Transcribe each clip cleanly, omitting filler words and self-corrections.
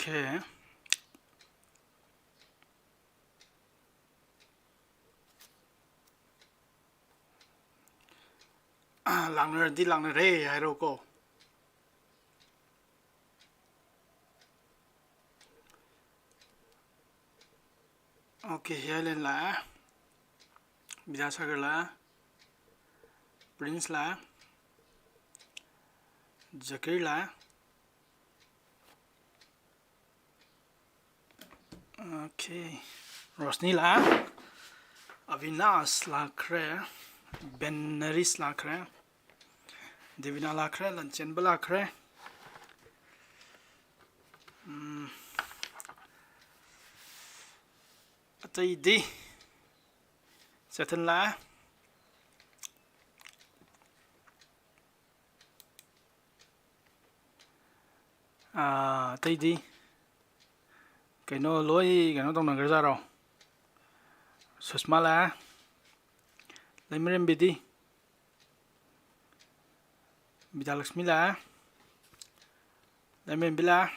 Okay. Langner di langner re hai ro ko. Okay, here len la. Vidyasagar la. Prince la. Zakir la. Okay. Rosni la. Avinash la kre. Ben Naris la kre. Devina la kre. Lanchenba la kre. Atay di. Satan la. Atay di. Cái nó lối cái nó tông nằng cái ra rồi. Susma la. Lấy mềm bị đi. Vidalaxmi la. Lấy mềm bị la.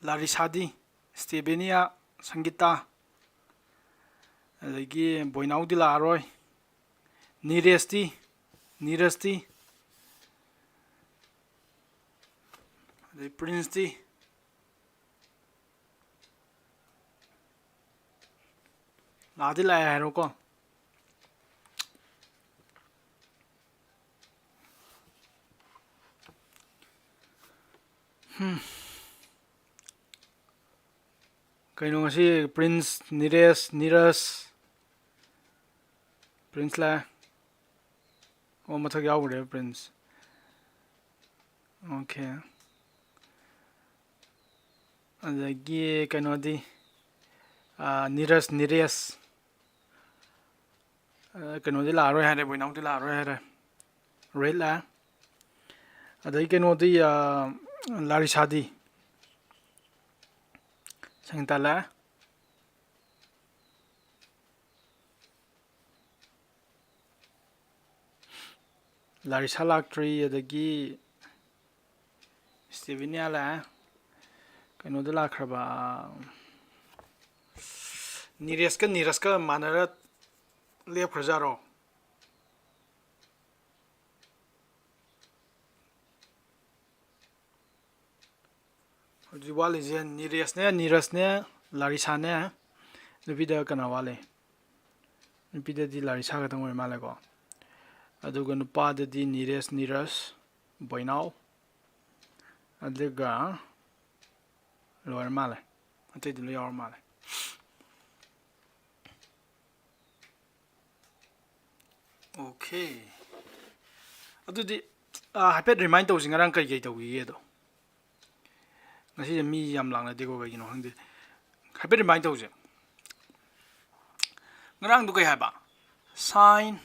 Larissa di. Stevenia Sangita. Lagi Boinau di la rồi. Neeraj di. Neeraj di. Lấy Prince di. Là đi lại rồi con. Cái nó là Prince, Neeraj. Prince là. Ô mà thật giàu rồi Prince. Okay. Lagi cái nó đi. Neeraj. Cái nó đi là rồi hay là buổi nóng đi là rồi hay là red là đấy cái nó đi Larissa đi sang ta là Larissa Lactri đấy Stevenia là cái nó đi là khá ba Neeraj ka manara liệp khởi ra rồi. Riwa lezen Neeraj ne Larissa ne nupida kana wale. Nupida di Larissa ka tangoi male ko. Aduga nupa di Neeraj Boinau. Aduga lower male. Ate di lower male. Okay. Adudi happy remind tawsing ngarang kai tawi edo. Ngasi mi yam lang na dego kai no hangde. Happy remind tawsing. Ngarang du kai haba. Sin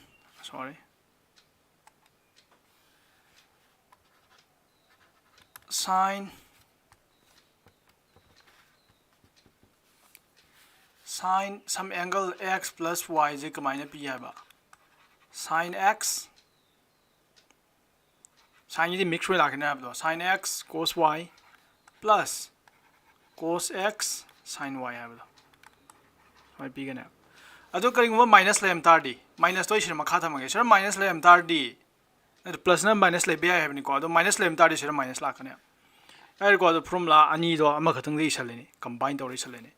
some angle x plus y je kamai pi haba. Sin x sin is mix like na sin x cos y plus cos x sin y have so pi gana adu karing wa minus lem tar d minus to shira makha thamage shira minus lem tar d plus na minus le bia have ni ko adu minus lem tar d shira minus la kana ai ko adu formula ani do ama khathang dei saleni combine to ri saleni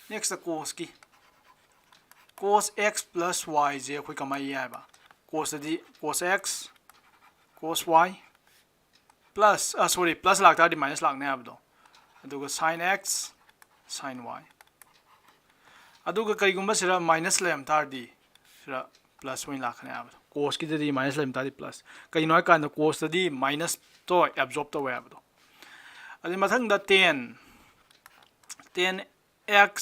next cos ki cos x plus y je khoi kamai ya ba cos di cos x cos y plus plus lak ta di minus lak na abdo aduga sin x sin y aduga kai gumba sira minus lem tar di sira plus win lak na abdo cos ki di minus lem tar di plus kai no ka na cos di minus to absorb to abdo adi mathang da 10x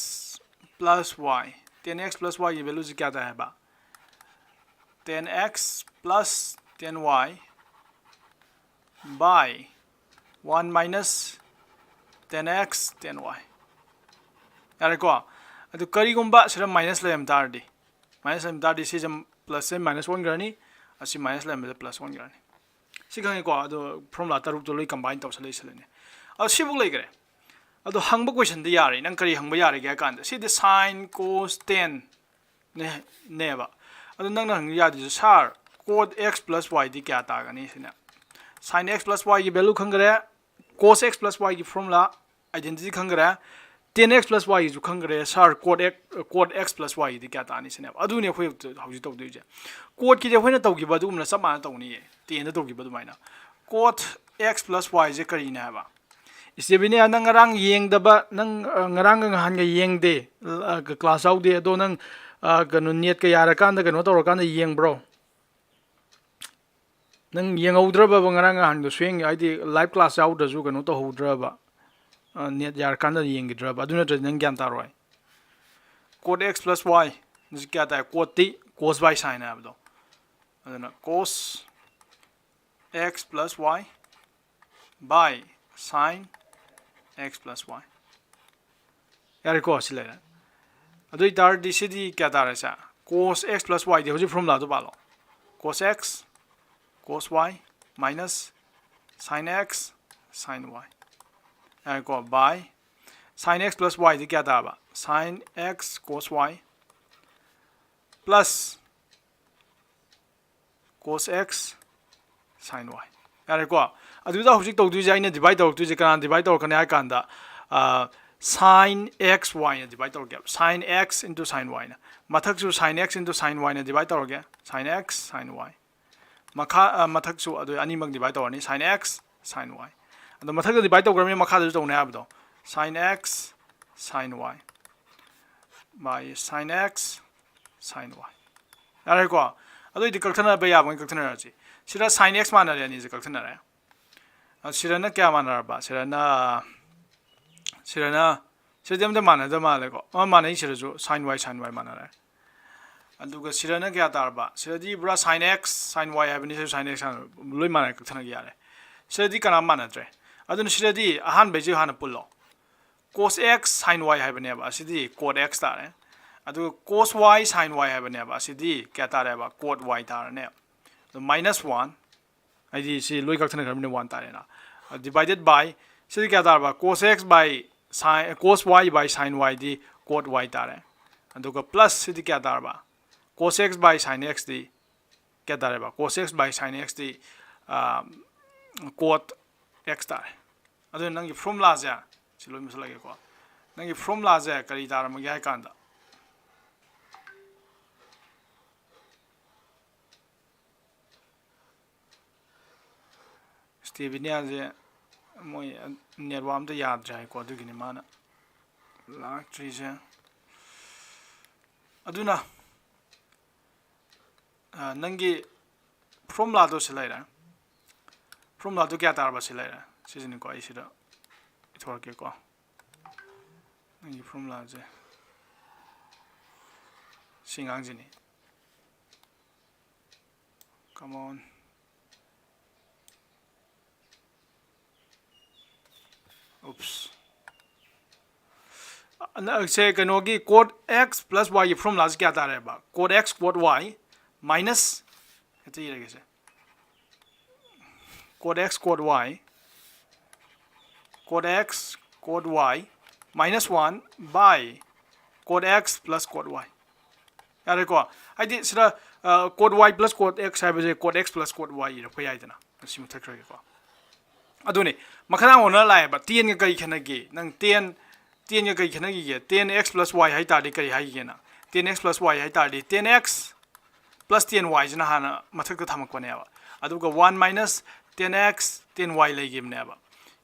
plus y 10x plus y की value से क्या आता है बा 10x plus 10y by 1 minus 10x 10y यार को अदु करी गुंबा सिर्फ minus लेम तार दी से जम plus से minus 1 करनी असी minus लेम से plus 1 करनी si khang ko ado formula taruk to loi combine taw sale sale ne ado si bu lei gre ado hangba question de yare nang kari hangba yare ga kan si de sin cos 10 ne ba ado nang nang ya di sar cos x plus y di kya ta ga ni sina sin x plus y ki value khang gre cos x plus y ki formula identity khang gre 10x plus y is khang gre sar code x plus y di kya ta ni sine adu ne khoi hauji taw dui je code ki je khoina taw gi ba du na sab ma taw ni 10 da taw gi ba du maina code x plus y je kari na ba ise bine nang ngarang yeng da ba nang ngarang nga han ga yeng de class out de do nang kanu net ka yara kan da kanu taw kan da yeng bro nang yeng out dra ba ngarang han ga swing id live class out da ju kanu to ho dra ba net yar kan da yeng dra ba aduna tra nang gyan ta roi code x plus y ni kya ta code t cos by sin ab do aduna cos x plus y by sin x plus y yar ko sile adui tar di cd kya ta ra sa cos x plus y di hoji formula do ba lo cos x cos y minus sin x sin y go by sin x plus y di kya ta ba sin x cos y plus cos x sin y yare ko adu da hojik taw du jai na divide taw tu je kan divide taw kan ya kan da sin x y na divide taw ge sin x into sin y na mathak su sin x into sin y na divide taw ge sin x sin y makha mathak su adu ani mak divide taw ni sin x sin y ado mathak da divide taw gram ni makha da taw na ab do sin x sin y by sin x sin y yare ko ado di kalthana ba ya bang kalthana ra chi sira sin x mana re ni je kalthana ra sira na kya mana ra ba sira na dem de mana da ma le ko mana sira ju sin y mana ra adu ga sira na kya tar ba sira di bra sin x sin y have ni sin x loi mana kalthana gi yare sira di kana mana tre adu sira di ahan be je hana pullo cos x sin y have ne ba sidi cos x ta re adu cos y sin y have ne ba sidi kya ta re ba cos y ta ne the minus 1 id si loi kak thana gram ne 1 ta re na divided by sidi kya ta ba cos x by sin cos y by sin y di cos y ta re adu ka plus sidi kya ta ba cos x by sin x di kya ta re ba cos x by sin x di cos x ta re adu nang gi formula ja siloi masala ge ko nang gi formula ja kari tar ma ga kan da Stevinia je moi nerwam da yaad jai ko du gini mana la trije aduna nangi formula do silai ra formula do kya tar ba silai ra sizin ko ai sira ithor ke ko nangi formula je singang jini come on oops say kanogi code x plus y formula kya ta re ba code x code y minus ete ye ge se code x code y minus 1 by code x plus code y yare ko ai di sira code y plus code x hai be code x plus code y ro phai dana simu thak re ko aduni makhana ona lai ba 10 ga kai khana ge nang 10 ga kai khana ge 10x plus y hai ta di kai hai ge na 10x plus y hai ta di 10x plus 10y jina hana mathak ta thamak ko ne ba adu ga 1 minus 10x 10y lai ge ne ba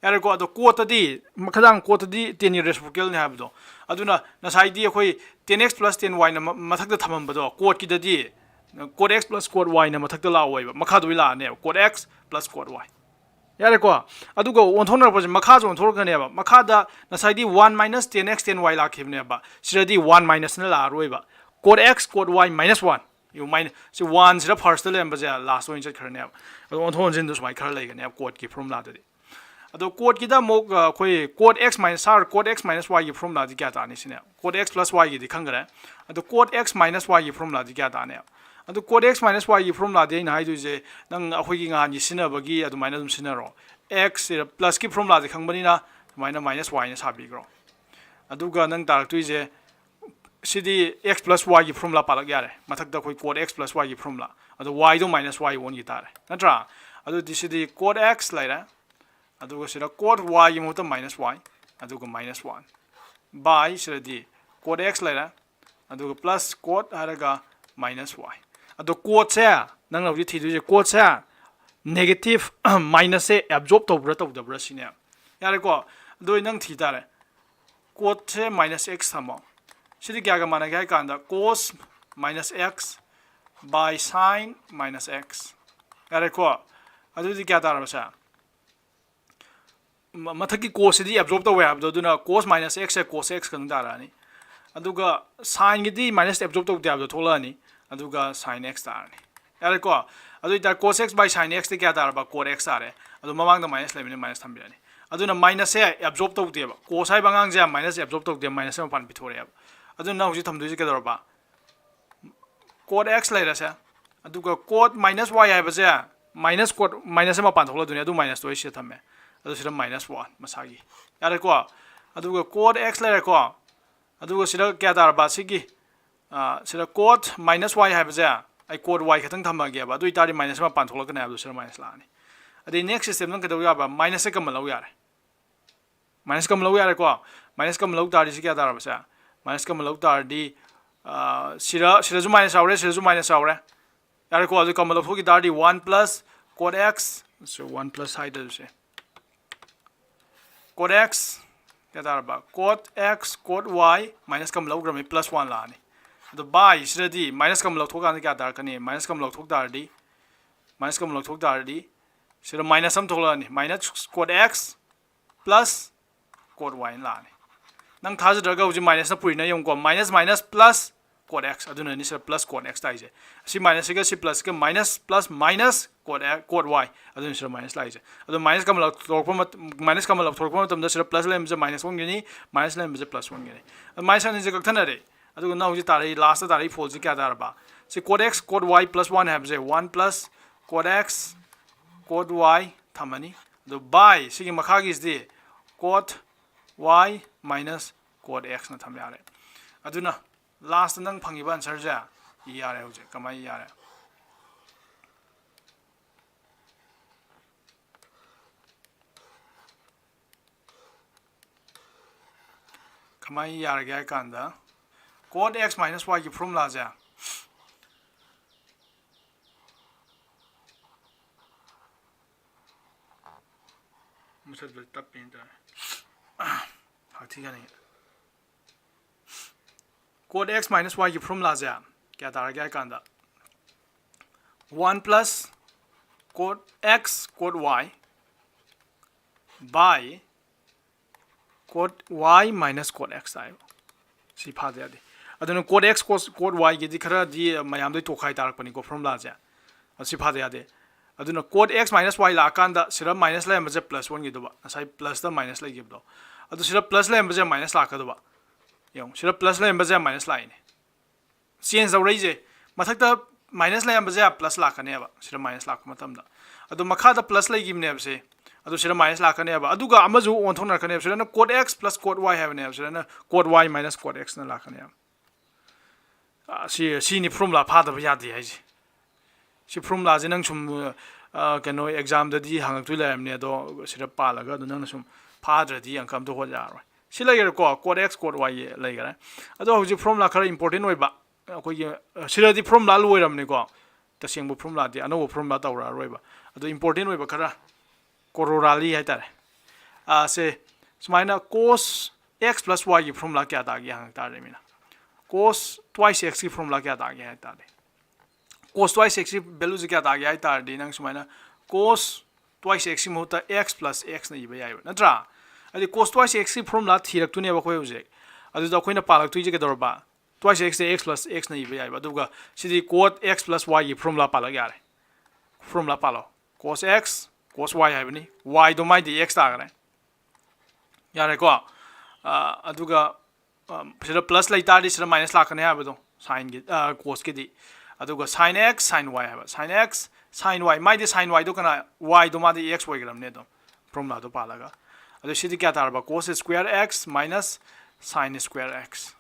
yare ko ado quote di makhadang quote di 10 reciprocal ne habdo aduna na sai di khoi 10x plus 10y na mathak ta thamam ba do quote ki da di code x plus code y na mathak ta la oi ba makha do la ne code x plus code y yare ko adugo on thona ba makha jo thor ka ne ba makha da na sai di 1 minus 10x 10y la khib ne ba sira di 1 minus na la roi ba code x code y minus 1 you minus so 1 sira first le ba ja last one chat khar ne ba on thon jin do smai khar lai ga ne code ki formula da di ado code ki da mo khoi code x minus r code x minus y ki formula di kya ta ni sine code x plus y ki di khang gare ado code x minus y ki formula di kya ta ne ꯑꯗꯨ cos x minus y ꯒꯤ ꯐꯣꯔꯃꯨꯂꯥꯗꯤ ꯑꯩꯅ ꯍꯥꯏꯗꯣꯏꯁꯦ ꯅꯪ ꯑꯩꯈꯣꯏꯒꯤ ꯉꯍꯥꯟꯒꯤ ꯁꯤꯟꯅꯕꯒꯤ ꯑꯗꯨꯃꯥꯏꯅ ꯑꯗꯨꯝ ꯁꯤꯟꯅꯔꯣ x ꯁꯤꯗ ꯄ꯭ꯂꯁꯀꯤ ꯐꯣꯔꯃꯨꯂꯥꯁꯦ ꯈꯪꯕꯅꯤꯅ ꯁꯨꯃꯥꯏꯅ minus y ꯅ ꯁꯥꯕꯤꯈ꯭ꯔꯣ ꯑꯗꯨꯒ ꯅꯪ ꯇꯥꯔꯛꯇꯣꯏꯁꯦ ꯁꯤꯗꯤ x plus y ꯒꯤ ꯐꯣꯔꯃꯨꯂꯥ ꯄꯥꯜꯂꯛ ꯌꯥꯔꯦ ꯃꯊꯛꯇ ꯑꯩꯈꯣꯏ cos x plus y ꯒꯤ ꯐꯣꯔꯃꯨꯂꯥ ꯑꯗꯣ y ꯗꯣ minus y ꯑꯣꯟꯈꯤ ꯇꯥꯔꯦ ꯅꯠꯇ꯭ꯔꯥ ꯑꯗꯨꯗꯤ ꯁꯤꯗꯤ cos x ꯂꯩꯔꯦ ꯑꯗꯨꯒ ꯁꯤꯗ cos y ꯒꯤ ꯃꯍꯨꯠꯇ minus y ꯑꯗꯨꯒ minus 1 by ꯁꯤꯗꯗꯤ cos x ꯂꯩꯔꯦ ꯑꯗꯨꯒ plus cos ꯍꯥꯏꯔꯒ minus y ꯑꯗꯣ cos ꯁꯦ ꯅꯪꯅ ꯍꯧꯖꯤꯛ ꯊꯤꯗꯣꯏꯁꯦ cos ꯁꯦ negative minus ꯁꯦ absorb ꯇꯧꯕ꯭ꯔꯥ ꯇꯧꯗꯕ꯭ꯔꯥ ꯁꯤꯅꯦ ꯌꯥꯔꯦꯀꯣ ꯑꯗꯣ ꯅꯪ ꯊꯤ ꯇꯥꯔꯦ cos ꯁꯦ minus x ꯊꯝꯃꯣ ꯁꯤꯗꯤ ꯀꯌꯥꯒ ꯃꯥꯟꯅꯒꯦ ꯍꯥꯏ ꯀꯥꯟꯗ cos minus x by sin minus x ꯌꯥꯔꯦꯀꯣ ꯑꯗꯨꯗꯤ ꯀꯌꯥ ꯇꯥꯔꯕꯁꯦ ꯃꯊꯛꯀꯤ cos ꯁꯤꯗꯤ absorb ꯇꯧꯋꯦ ꯍꯥꯏꯕꯗꯣ ꯑꯗꯨꯅ cos minus x ꯁꯦ cos x ꯈꯪ ꯇꯥꯔꯛꯑꯅꯤ ꯑꯗꯨꯒ sin ꯒꯤꯗꯤ minus absorb ꯇꯧꯗꯦ ꯍꯥꯏꯕꯗꯣ ꯊꯣꯛꯂꯛꯑꯅꯤ ꯑꯗꯨꯒ sin x ꯇꯥꯔꯅꯤ ꯌꯥꯔꯦꯀꯣ ꯑꯗꯨ ꯑꯣꯏꯇꯥꯔ cos x by sin x ꯗꯤ ꯀꯌꯥ ꯇꯥꯔꯕ cos x ꯇꯥꯔꯦ ꯑꯗꯨ ꯃꯃꯥꯡꯗ minus ꯂꯩꯕꯅꯤꯅ minus ꯊꯝꯕꯤꯔꯅꯤ ꯑꯗꯨꯅ minus ꯁꯦ absorb ꯇꯧꯗꯦꯕ cos ꯍꯥꯏꯕ ꯑꯉꯥꯡꯁꯦ minus absorb ꯇꯧꯗꯦ minus ꯃꯄꯥꯟ ꯄꯤꯊꯣꯔꯛꯑꯦꯕ ꯑꯗꯨꯅ ꯍꯧꯖꯤꯛ ꯊꯝꯗꯣꯏꯁꯦ ꯀꯩꯗꯧꯔꯕ cos x ꯂꯩꯔꯁꯦ ꯑꯗꯨꯒ cos minus y ꯍꯥꯏꯕꯁꯦ minus cos minus ꯃꯄꯥꯟ ꯊꯣꯛꯂꯛꯇꯣꯏꯅꯦ ꯑꯗꯨ minus ꯇꯣ ꯑꯩ ꯁꯤꯗ ꯊꯝꯃꯦ ꯑꯗꯨ ꯁꯤꯗ minus 1 ꯃꯁꯥꯒꯤ ꯌꯥꯔꯦꯀꯣ ꯑꯗꯨꯒ cos x ꯂꯩꯔꯦꯀꯣ ꯑꯗꯨꯒ ꯁꯤꯗ ꯀꯌꯥ ꯇꯥꯔꯕ ꯁꯤꯒꯤ ꯁꯤꯗ cos minus y ꯍꯥꯏꯕꯁꯦ ꯑꯩ cos y ꯈꯛꯇꯪ ꯊꯝꯃꯒꯦꯕ ꯑꯗꯨ ꯑꯣꯏꯇꯥꯔꯗꯤ minus ꯃꯄꯥꯟ ꯊꯣꯛꯂꯛꯀꯅꯤ ꯍꯥꯏꯕꯗꯣ ꯁꯤꯗ minus ꯂꯥꯛꯑꯅꯤ ꯑꯗꯩ next system ꯅꯪ ꯀꯩꯗꯧ ꯌꯥꯕ minus ꯁꯦ ꯀꯃꯟ ꯂꯧ ꯌꯥꯔꯦ minus ꯀꯃꯟ ꯂꯧ ꯌꯥꯔꯦꯀꯣ minus ꯀꯃꯟ ꯂꯧ ꯇꯥꯔꯗꯤ ꯁꯤ ꯀꯌꯥ ꯇꯥꯔꯕꯁꯦ minus ꯀꯃꯟ ꯂꯧ ꯇꯥꯔꯗꯤ ꯁꯤꯗꯁꯨ minus ꯌꯥꯎꯔꯦ ꯁꯤꯗꯁꯨ minus ꯌꯥꯎꯔꯦ ꯌꯥꯔꯦꯀꯣ ꯑꯗꯨ ꯀꯃꯟ ꯂꯧꯊꯣꯛꯈꯤ ꯇꯥꯔꯗꯤ 1 plus cos x 1 plus ꯍꯥꯏꯗꯁꯦ cos x kaya taraba cos x cos y minus kam lawgrami plus 1 laani ado by sidadi minus kam lawthok kan kya tarakani minus kam lawthok tardi sida minus sam tholani minus cos x plus cos y laani nang thajadraga uji minus na purina yom ko minus minus plus cos x aduna ni sida plus cos x taise si minus ga si plus ga minus plus minus cos y aduna sida minus laise ado minus kam lawthok matamda sida plus lem je minus 1 gini minus lem je plus 1 gini minus ni je kakthana re adu na uji tare last tare fall ji kya darba si cos x cos y plus 1 have je 1 plus cos x cos y thamani ado by sigi makhagi is the cos y minus cos x na tham yare aduna last nang phangiba answer ja yare hoje kamai yare kamai yare ga kanda cos x minus y ki formula ja musad bel tap pinta hathi ga nahi cos x minus y की formula है क्या तारा गया कांदा 1 plus cos x cos y by cos y minus cos x आयो सी फादे आदे अदुन cos x cos y की दिखरा दी मयाम दे तोखाई तारक पनी को फॉर्मूला है सी फादे आदे अदुन cos x minus y ला कांदा सिरा minus ला मजे plus 1 की दोबा असाई plus दा minus ला गिब दो अदु सिरा plus ला मजे minus ला का दोबा yung sira plus la embaja minus line change the raise mathakta minus la embaja plus la kane ba sira minus la matam da adu makha da plus la gimne abse adu sira minus la kane ba adu ga amaju on thona kane sira na cos x plus cos y have ne sira na cos y minus cos x na la kane si ni formula pha da ya de hai si formula je nang sum kano exam da di hangak tu la amne do sira pa la ga do nang sum pha dra di angkam do ho ja ro si la ko cos x cos y la ga ado hoji formula khara important oi ba ko ye sira di formula lo ram ni ko ta sing bu formula di ano formula ta ra roi ba ado important oi ba khara cororali hai tare se smaina cos x plus y ki formula kya ta gi hang ta re mina cos twice x ki formula kya ta gi hai ta de cos twice x ki value ji kya ta gi hai ta de nang smaina cos twice x ki mohta x plus x na iba yai na tra adi cos twice x की formula थीरक तुने बा खोय उजे अदु दा खोइना पालक तुइ जे के दरबा twice x x plus x ना इबे याबा दुगा सिदी cos x plus y की formula पालक यारे formula पालो cos x cos y हाइबनी y दो माइ दी x तागरे यारे को अदुगा सिदा plus लाई तादि सिदा minus लाकने हाबदो sin की cos की दी aduga sin x sin y haba sin x sin y mai de sin y do kana y do ma de x way gram ne do formula do palaga adu sidi kya tarba cos square x minus sin square x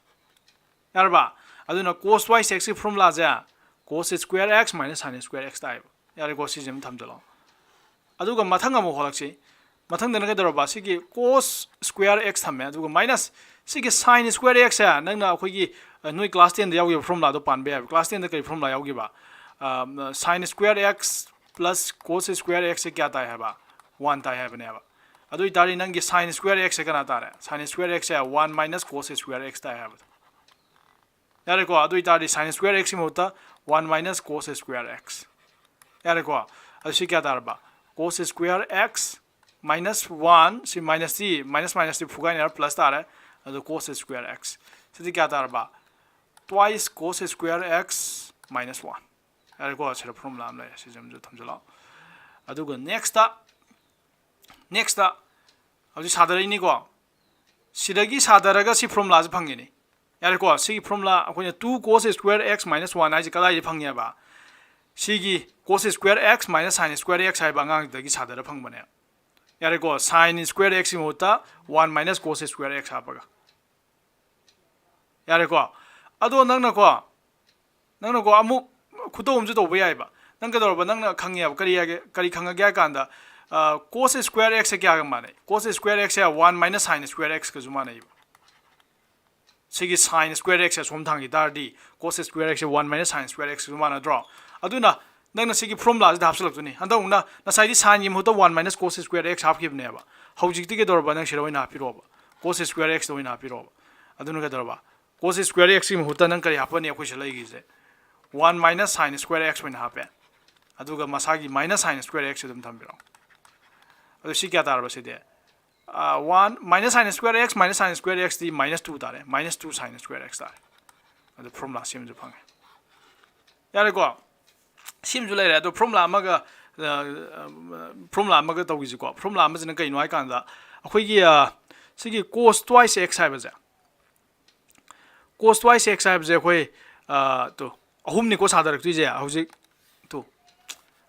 yarba aduna cos y x ki formula ja cos square x minus sin square x type yare cos sim thamjalo aduga mathang amu holakchi mathang dana ka darba sigi cos square x thamme aduga minus sigi sin square x ya nangna akhoi gi noi class 10 da yawi formula do pan be class 10 da kai formula yawi ba sin square x plus cos square x kya ta hai ba 1 ta hai bane ba adu itari nang gi sin square x kana ta re sin square x ya 1 minus cos square x ta hai ba yare ko adu itari sin square x mota 1 minus cos square x yare ko adu si kya ta ba cos square x minus 1 si minus t minus t fuga ne plus ta re adu cos square x sidi kya ta ba twice cos square x minus 1 yare ko achira formula am la si jam jo thamjala aduga next aji sadara ni ko sidagi sadaraga si formula ji phangge ni yare ko si formula akoina 2 cos square x minus 1 ai ji kala ji phangye ba sigi cos square x minus sin square x hai ba ngang dagi sadara phangbane yare ko sin square x mota 1 minus cos square x hapaga yare ko ado nangna ko amu khuto umju do bayai ba nang ka dor ba nangna khangya ba kari khanga gya kanda cos square x kya ga mane cos square x ya 1 minus sin square x ka juma nei sigi sin square x ya som thangi dardi cos square x 1 minus sin square x juma na draw aduna nangna sigi formula da hapsalak tuni handa ungna na sai sin yim hoto 1 minus cos square x hap gibne ba hojik ti ke dor ba nang shiroi na piro ba cos square x do na piro ba aduna ka dor ba cos square x mi hota nang kari hapani akhoi se lai gi je 1 minus sin square x when happen aduga masagi minus sin square x dum thambiro adu si kya tarba se de 1 minus sin square x minus sin square x di minus 2 tare minus 2 sin square x tare adu formula sim ju phang yare ko sim ju lai ra adu formula amaga to gi ko formula ama jina kai noi kan da akhoi gi sigi cos twice x hai ba ja cos twice x hai ba je khoi to ahum ni ko sadar tu je hauji to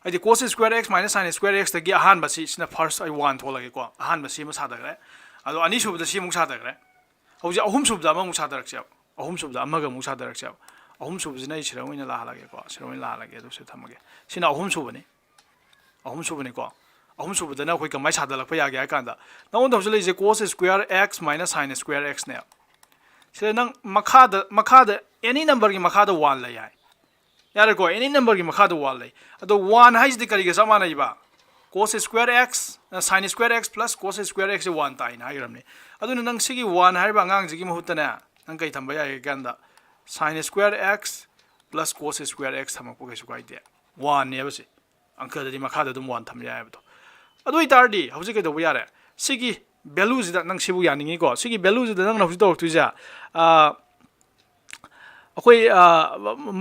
ai cos square x minus sin square x tagi ahan ba si sina first I want thola ge ko ahan ba si ma sadar re ado ani sub da si mu sadar re hauji ahum sub da ma mu sadar che ahum sub da amaga mu sadar che ahum sub jina i chira wina la hala ge ko chira wina la hala ge do se thamage sina ahum sub ni ko ahum sub da na khoi kamai sadar lak pa ya ge kan da na on those le je cos square x minus sin square x ne se nang makha any number ki makha 1 la yai yare ko any number ki makha 1 lai ado 1 hai di kari ge samana iba cos square x sin square x plus cos square x 1 tai na iram ne ado nang sigi 1 hai ba ngang ji ki mahutta na nang kai thamba ya ge ganda sin square x plus cos square x thamak po ge su kai de 1 ne ba si angka di makha da dum 1 tham ya ba to ado itardi hauji ke do yare sigi value ji da nang sibu ya ningi ko sigi value ji da nang na hu to tu ja akhoi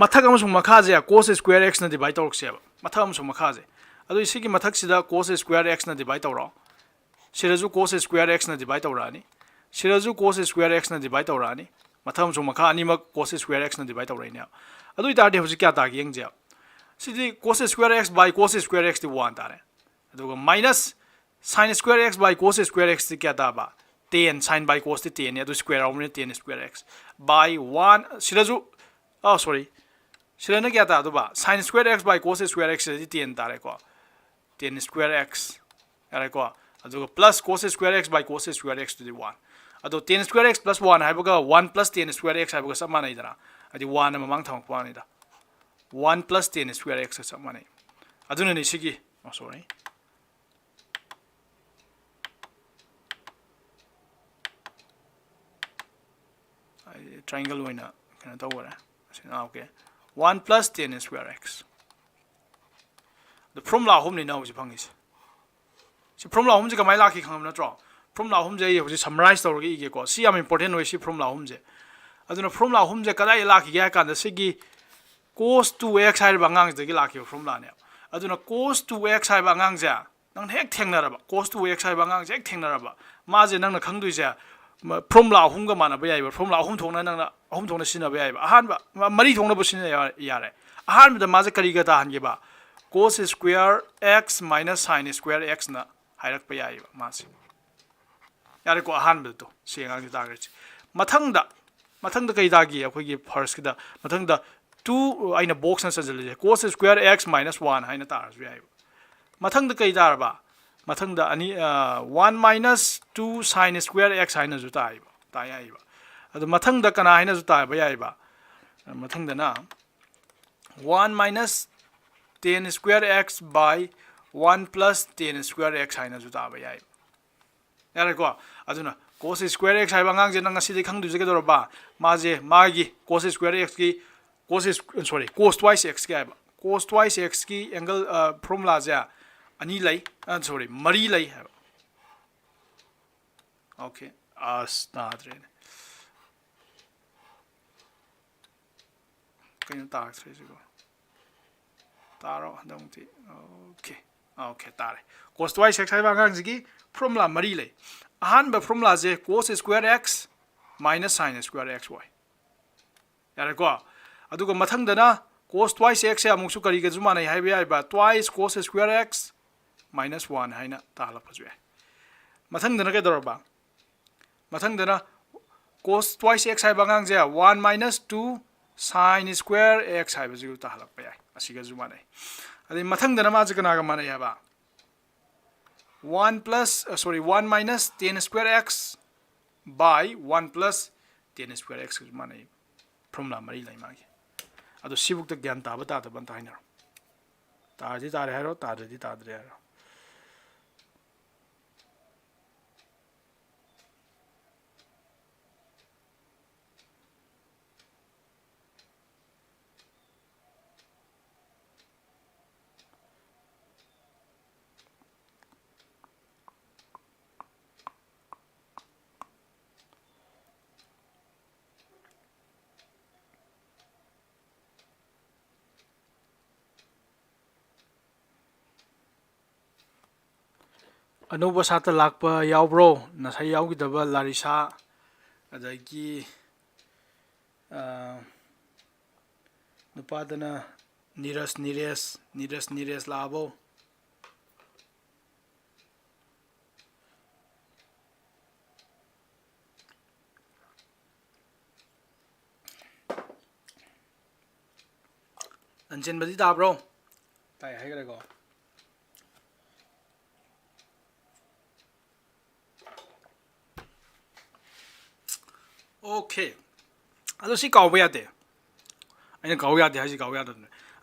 mathak amasung makha je cos square x na divide tork se mathak amasung makha je adu sigi mathak sida cos square x na divide tawra siraju cos square x na divide tawra ni siraju cos square x na divide tawra ni mathak amasung makha ani ma cos square x na divide tawra ni adu itarde hoji kya ta gi eng je sidi cos square x by cos square x di 1 tare adu minus sin square x by cos square x di kya ta ba 10 sin by cos di 10 adu square omne 10 square x by 1 siraju sirana kya ta adu ba sin square x by cos square x di 10 tare ko 10 square x yare ko adu plus cos square x by cos square x to the 1 adu 10 square x plus 1 haibaga 1 plus 10 square x haibaga samana idara adi 1 mamang thamak pa ni da 1 plus 10 square x samana aduna ni sigi triangle winner kana tawara okay 1 plus 10 square x the formula home ni now ji phangis si formula home ji kamai la ki kham na tro formula home je ye summarize tawr gi ge ko si am important we si formula home je aduna formula home je kada la ki ga kan da sigi cos 2x hai ba ngang je gi la ki formula ne aduna cos 2x hai ba ngang ja nang hek thengna ra ba cos 2x hai ba ngang je hek thengna ra ba ma je nang na khang dui ja formula hum ga mana ba yai ba formula hum thong na nang na hum thong na sin na ba yai ba ahan ba mari thong na bu sin ya re ahan da maze kari ga ta han ge ba cos square x minus sin square x na hairak pa yai ba masi yare ko ahan ba to sengang di ta ga mathang da kai da gi akhoi gi first da mathang da 2 aina box na sajal je cos square x minus 1 haina ta ra yai mathang da kai da ba mathang da ani 1 minus 2 sin square x haina ju ta yai ba adu mathang da kana haina ju ta ba yai ba mathang da na 1 minus 10 square x by 1 plus 10 square x haina ju ta ba yai yare ko aduna cos square x hai bangang je nang asi de khang du je ke dor ba ma je ma gi cos square x ki cos twice x ki ba cos twice x ki angle formula ja ani lai mari lai ha okay as na dre kain ta tre je ko taro dong ti okay tare cos twice x hai bangang je ki formula mari lai ahan ba formula je cos square x minus sin square xy yare ko aduga mathang da na cos twice x ya muksu kari ga juma nai hai ba twice cos square x minus 1 haina ta la phaju mathang da na ke dor ba mathang da na cos twice x hai bangang je 1 minus 2 sin square x hai ba ju ta halak pa yai asiga juma nai adi mathang da na ma je kana ga ma nai ba 1 minus 10 square x by 1 plus 10 square x juma nai formula mari lai ma gi ado sibuk ta gyan ta ba ta ban ta haina ta ji ta re haro ta ji ta dre haro anuba sata lakpa yaubro nasai yaugi daba larisa adagi nupadana nires labo anjen badi da bro tai hai ga go okay ado si kaw ya de aina kaw ya de ha si kaw ya de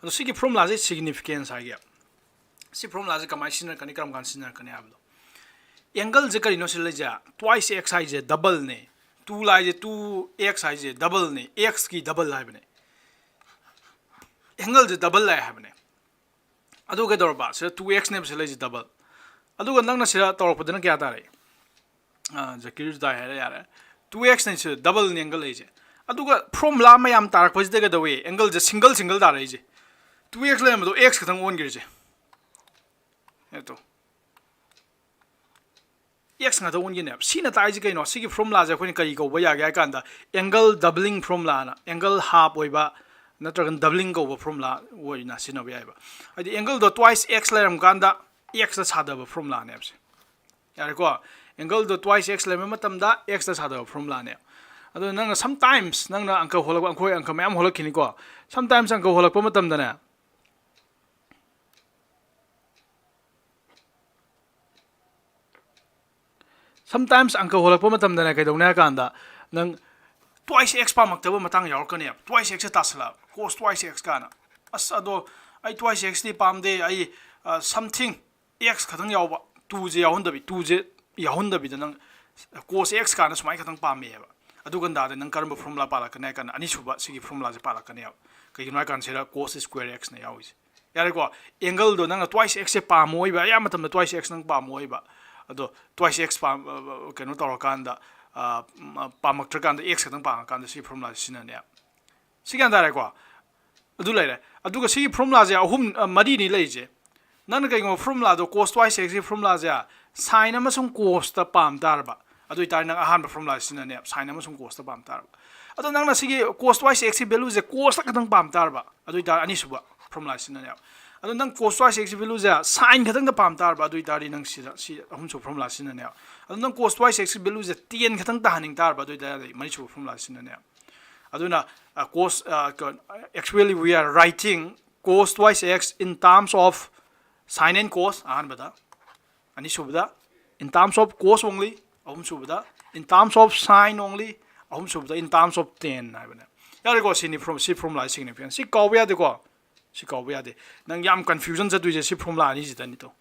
ado si ki formula je significance ha ge si formula je kamai sinar kani karam kan sinar kani abdo angle je kari no sil ja twice x hai je double ne 2 lai je 2x hai je double ne x ki double hai bane angle je double lai hai bane ado ge dor ba se 2x ne sil je double ado ga nang na sira tor pa dana kya ta re je kiri da hai ya 2x ne double angle leje aduga formula mayam tarak pajde ga dawe angle je single da reje 2x le am do x ka thang on girje eto x nga do on gine sina ta ji kai no sigi formula je khoni kari ko ba ya ga kan da angle doubling formula na angle half oiba natragan doubling ko ba formula oina sina ba ya ba adi angle do twice x le ram kan da x da sada ba formula ne apse yare ko angle do twice x le matam da x da sada formula ne ado nang sometimes nang na angka holak angkoi angka mayam holak kini ko sometimes angka holak pa matam da na sometimes angka holak pa matam da na kai dong na kan da nang twice x pa mak ta ba matang yaw ka ne twice x ta sala cos twice x kana as ado ai twice x ni pam de ai something x khatang yaw ba 2 je yaw hon da bi 2 je yaw hon da bi da nang cos x kana smai khatang pam me ba adu gan da nang karamba formula pala kana kan ani suba sigi formula je pala kana yaw kai no kan sera cos square x na yaw is yare ko angle do nang twice x se pa moi ba ya matam twice x nang pa moi ba ado twice x pa kano tor kan da pa mak tra kan da x khatang pa kan da si formula sina ne sigan da re ko adu lai re adu ga si formula je ahum mari ni lai je nang kai ngo formula do cos twice x formula ja sin amasung cos ta pam dar ba adu tar nang ahan formula sina ne sin amasung cos ta pam tar ꯑꯗꯣ ꯅꯪꯅ ꯁꯤꯒꯤ cos twice x ꯒꯤ ꯚꯦꯂꯨꯁꯦ cos ꯇ ꯈꯛꯇꯪ ꯄꯥꯝ ꯇꯥꯔꯕ ꯑꯗꯨ ꯑꯣꯏꯇꯥꯔꯗꯤ ꯑꯅꯤꯁꯨꯕ ꯐꯣꯔꯃꯨꯂꯥ ꯁꯤꯖꯤꯟꯅꯅꯦꯕ ꯑꯗꯣ ꯅꯪ cos twice x ꯒꯤ ꯚꯦꯂꯨꯁꯦ sin ꯈꯛꯇꯪꯗ ꯄꯥꯝ ꯇꯥꯔꯕ ꯑꯗꯨ ꯑꯣꯏꯇꯥꯔꯗꯤ ꯅꯪ ꯁꯤ ꯑꯍꯨꯝꯁꯨꯕ ꯐꯣꯔꯃꯨꯂꯥ ꯁꯤꯖꯤꯟꯅꯅꯦꯕ ꯑꯗꯣ ꯅꯪ cos twice x ꯒꯤ ꯚꯦꯂꯨꯁꯦ tan ꯈꯛꯇꯪ ꯇꯥꯍꯟꯅꯤꯡ ꯇꯥꯔꯕ ꯑꯗꯨ ꯑꯣꯏꯇꯥꯔꯗꯤ ꯃꯔꯤꯁꯨꯕ ꯐꯣꯔꯃꯨꯂꯥ ꯁꯤꯖꯤꯟꯅꯅꯦꯕ ꯑꯗꯨꯅ cos actually we are writing cos twice x in terms of sin and cos ꯑꯍꯥꯟꯕꯗ ꯑꯅꯤꯁꯨꯕꯗ in terms of cos only ꯑꯍꯨꯝꯁꯨꯕꯗ in terms of sin only ꯑꯍꯨꯝꯁꯨꯕꯗ in terms of tan ꯍꯥꯏꯕꯅꯦ ꯌꯥꯔꯦꯀꯣ ꯁꯤ ꯐꯣꯔꯃꯨꯂꯥ significance ꯁꯤ ꯀꯥꯎꯕ ꯌꯥꯗꯦꯀꯣ ꯁꯤ ꯀꯥꯎꯕ ꯌꯥꯗꯦ ꯅꯪ ꯌꯥꯝ ꯀꯟꯐ꯭ꯌꯨꯖꯟ ꯆꯠꯇꯣꯏꯁꯦ ꯁꯤ ꯐꯣꯔꯃꯨꯂꯥ ꯑꯅꯤꯁꯤꯗꯅꯤ ꯇꯣ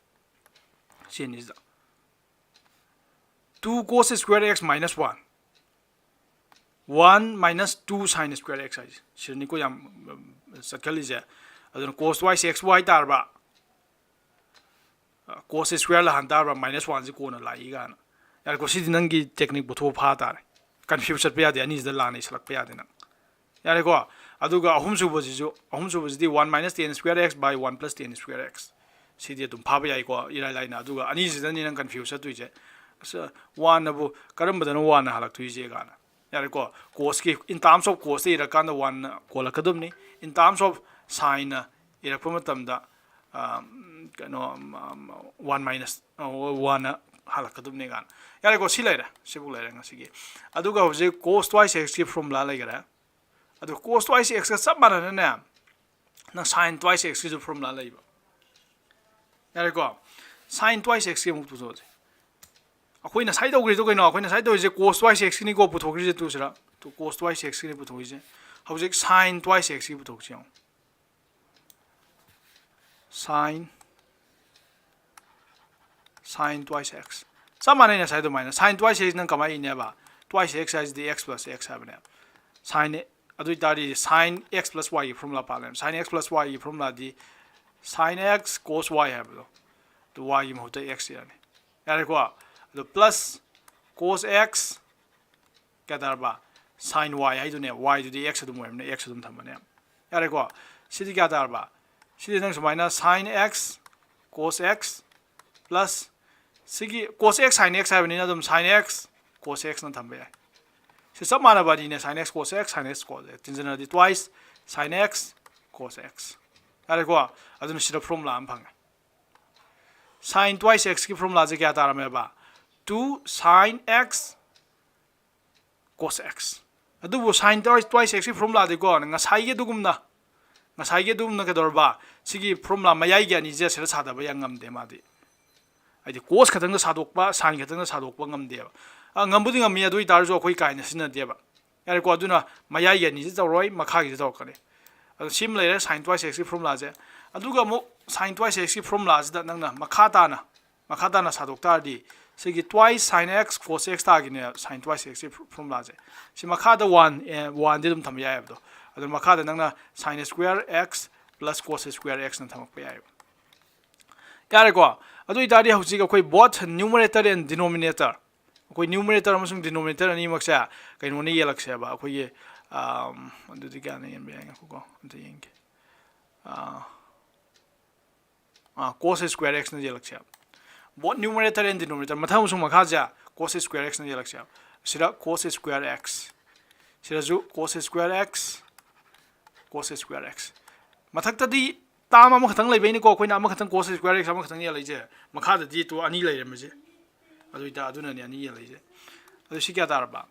ꯁꯤ ꯑꯅꯤꯁꯤꯗ 2 cos square x minus 1 1 minus 2 sin square x ꯍꯥꯏꯁꯦ ꯁꯤꯗꯅꯤꯀꯣ ꯌꯥꯝ ꯆꯠꯈꯠꯂꯤꯁꯦ ꯑꯗꯨꯅ cos twice x y ꯇꯥꯔꯕ cos square ꯂꯍꯟ ꯇꯥꯔꯕ minus 1 ꯁꯤ ꯀꯣꯟꯅ ꯂꯥꯛꯏ ꯀꯥꯏꯅ ꯌꯥꯔꯦꯀꯣ ꯁꯤꯗꯤ ꯅꯪꯒꯤ ꯇꯦꯛꯅꯤꯛ ꯄꯨꯊꯣꯛ ꯐꯥ ꯇꯥꯔꯦ ꯀꯟꯐ꯭ꯌꯨꯖ ꯆꯠꯄ ꯌꯥꯗꯦ ꯑꯅꯤꯁꯤꯗ ꯂꯥꯟꯅ ꯏꯁꯜꯂꯛꯄ ꯌꯥꯗꯦ ꯅꯪ ꯌꯥꯔꯦꯀꯣ ꯑꯗꯨꯒ ꯑꯍꯨꯝꯁꯨꯕꯁꯤꯗꯤ 1 minus tan square x by 1 plus tan square x ꯁꯤꯗꯤ ꯑꯗꯨꯝ ꯐꯥꯕ ꯌꯥꯏꯀꯣ ꯏꯔꯥꯏ ꯂꯥꯏꯅ ꯑꯗꯨꯒ ꯑꯅꯤꯁꯤꯗꯅꯤ ꯅꯪ ꯀꯟꯐ꯭ꯌꯨꯖ ꯆꯠꯇꯣꯏꯁꯦ ꯋꯥꯟꯅꯕꯨ ꯀꯔꯝꯕꯗꯅ ꯋꯥꯟꯅ ꯍꯜꯂꯛꯇꯣꯏꯁꯦ ꯀꯥꯏꯅ ꯌꯥꯔꯦꯀꯣ ꯀꯣꯁꯀꯤ ꯏꯟ terms of cost ꯏꯔꯀꯥꯟꯗ ꯋꯥꯟꯅ ꯀꯣꯜꯂꯛꯀꯗꯕꯅꯤ in terms of ꯁꯥꯏꯟꯅ ꯏꯔꯛꯄ ꯃꯇꯝꯗ ꯀꯩꯅꯣ 1 minus 1ꯅ ꯍꯜꯂꯛꯀꯗꯕꯅꯤ ꯀꯥꯏꯅ ꯌꯥꯔꯦꯀꯣ ꯁꯤ ꯂꯩꯔꯦ ꯁꯤꯕꯨ ꯂꯩꯔꯦ ꯉꯁꯤꯒꯤ ꯑꯗꯨꯒ ꯍꯧꯖꯤꯛ cos twice x ꯒꯤ ꯐꯣꯔꯃꯨꯂꯥ ꯂꯩꯈꯔꯦ ꯑꯗꯨ cos twice x ꯒ ꯆꯞ ꯃꯥꯟꯅꯅꯅꯦ ꯅꯪ sin twice x ꯒꯤꯁꯨ ꯐꯣꯔꯃꯨꯂꯥ ꯂꯩꯕ ꯌꯥꯔꯦꯀꯣ sin twice x ꯒꯤ ꯑꯃꯨꯛ ꯄꯨꯊꯣꯛꯑꯁꯦ ꯑꯩꯈꯣꯏꯅ ꯉꯁꯥꯏ ꯇꯧꯈ꯭ꯔꯤꯗꯣ ꯀꯩꯅꯣ ꯑꯩꯈꯣꯏꯅ ꯉꯁꯥꯏ ꯇꯧꯔꯤꯁꯦ cos twice x ꯒꯤꯅꯤꯀꯣ ꯄꯨꯊꯣꯛꯈ꯭ꯔꯤꯁꯦ ꯇꯨꯁꯤꯔ cos twice x ꯒꯤꯅꯤ ꯄꯨꯊꯣꯛꯏꯁꯦ ꯍꯧꯖꯤꯛ sin twice x ꯒꯤ ꯄꯨꯊꯣꯛꯁꯤ ꯌꯦꯡꯉꯣ sin twice x ꯆꯞ ꯃꯥꯟꯅꯩ ꯉꯁꯥꯏ ꯑꯗꯨꯃꯥꯏꯅ sin twice x ꯅꯪ ꯀꯃꯥꯏꯅ ꯏꯅꯦꯕ twice x ꯍꯥꯏꯁꯤꯗꯤ x plus x ꯍꯥꯏꯕꯅꯦ sin ꯑꯗꯨ ꯑꯣꯏꯇꯥꯔꯗꯤ sin x plus y ꯒꯤ ꯐꯣꯔꯃꯨꯂꯥ ꯄꯥꯜꯂꯦ sin x plus y ꯒꯤ ꯐꯣꯔꯃꯨꯂꯥꯗꯤ sin x cos y ꯍꯥꯏꯕꯗꯣ ꯑꯗꯨ y ꯒꯤ ꯃꯍꯨꯠꯇ x ꯏꯔꯅꯤ ꯌꯥꯔꯦꯀꯣ ꯑꯗꯨ plus cos x ꯀꯌꯥ ꯇꯥꯔꯕ sin y ꯍꯥꯏꯗꯨꯅꯦ y ꯗꯨꯗꯤ x ꯑꯗꯨꯝ ꯑꯣꯏꯔꯕꯅꯦ x ꯑꯗꯨꯝ ꯊꯝꯕꯅꯦ ꯌꯥꯔꯦꯀꯣ ꯁꯤꯗꯤ ꯀꯌꯥ ꯇꯥꯔꯕ ꯁꯤꯗꯤ ꯅꯪ ꯁꯨꯃꯥꯏꯅ sin x cos x plus सिगी cos x sin x हाइबनिना अदुम sin x cos x न थंबे से सब माना बादीने sin x cos x sin x cos x तिनजनदि twice sin x cos x यारे को अदुन सिदा फॉर्मूला अम फंगे sin twice x की formula जे क्या तारा मेबा 2 sin x cos x अदुबो sin twice x की फॉर्मूला देखो ngasai ge dugumna kedorba sigi formula mayai ge ani je sira sadaba yang ngamde madi ai cos khatang da sadokpa sin khatang da sadokpa ngamde ngambudi ngami adu itarjo khoi kaina sina deba yare ko aduna mayai ge ni je tawroi makha ge tawkane adu sim leire sin twice x की formula जे aduga mo sin twice x की formula जे da nangna makha ta na sadokta di sigi twice sin x cos x ta gine sin twice x की formula J si makha da 1 de dum tham ya abdo adu makha da nangna sin square x plus cos square x na thamak pa ya yare ko adu itari hauji ga koi both numerator and denominator koi numerator amasung denominator ani maksa kaino ni yelakse ba koi ye adu di ga ne yembe ko adu yenge cos square x na yelakse both numerator and denominator matham sung makha ja cos square x na yelakse sira cos square x sira ju cos square x mathakta di tam am khatang leibe ni ko koina am khatang cos square x am khatang ye leije makha da di to ani leire maje adu ita aduna ni ani ye leije adu si kya tarba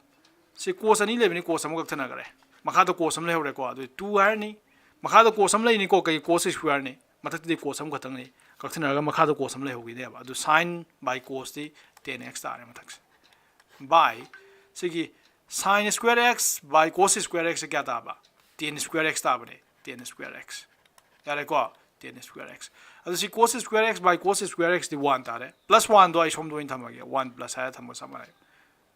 si cos ani leibe ni cos am ka thana gare makha da cos am le hore ko adu 2 har ni makha da cos am le ni ko kai cos square ni mathak di cos am khatang ni ka thana ga makha da cos am le hogi de ba adu sin by cos di tan x tare mathak by sigi sin square x by cos square x kya ta ba tan square x ta bane tan square x yare ko tan square x adu si cos square x by cos square x di 1 tare plus 1 do ai som do in thamage 1 plus ha thamo samare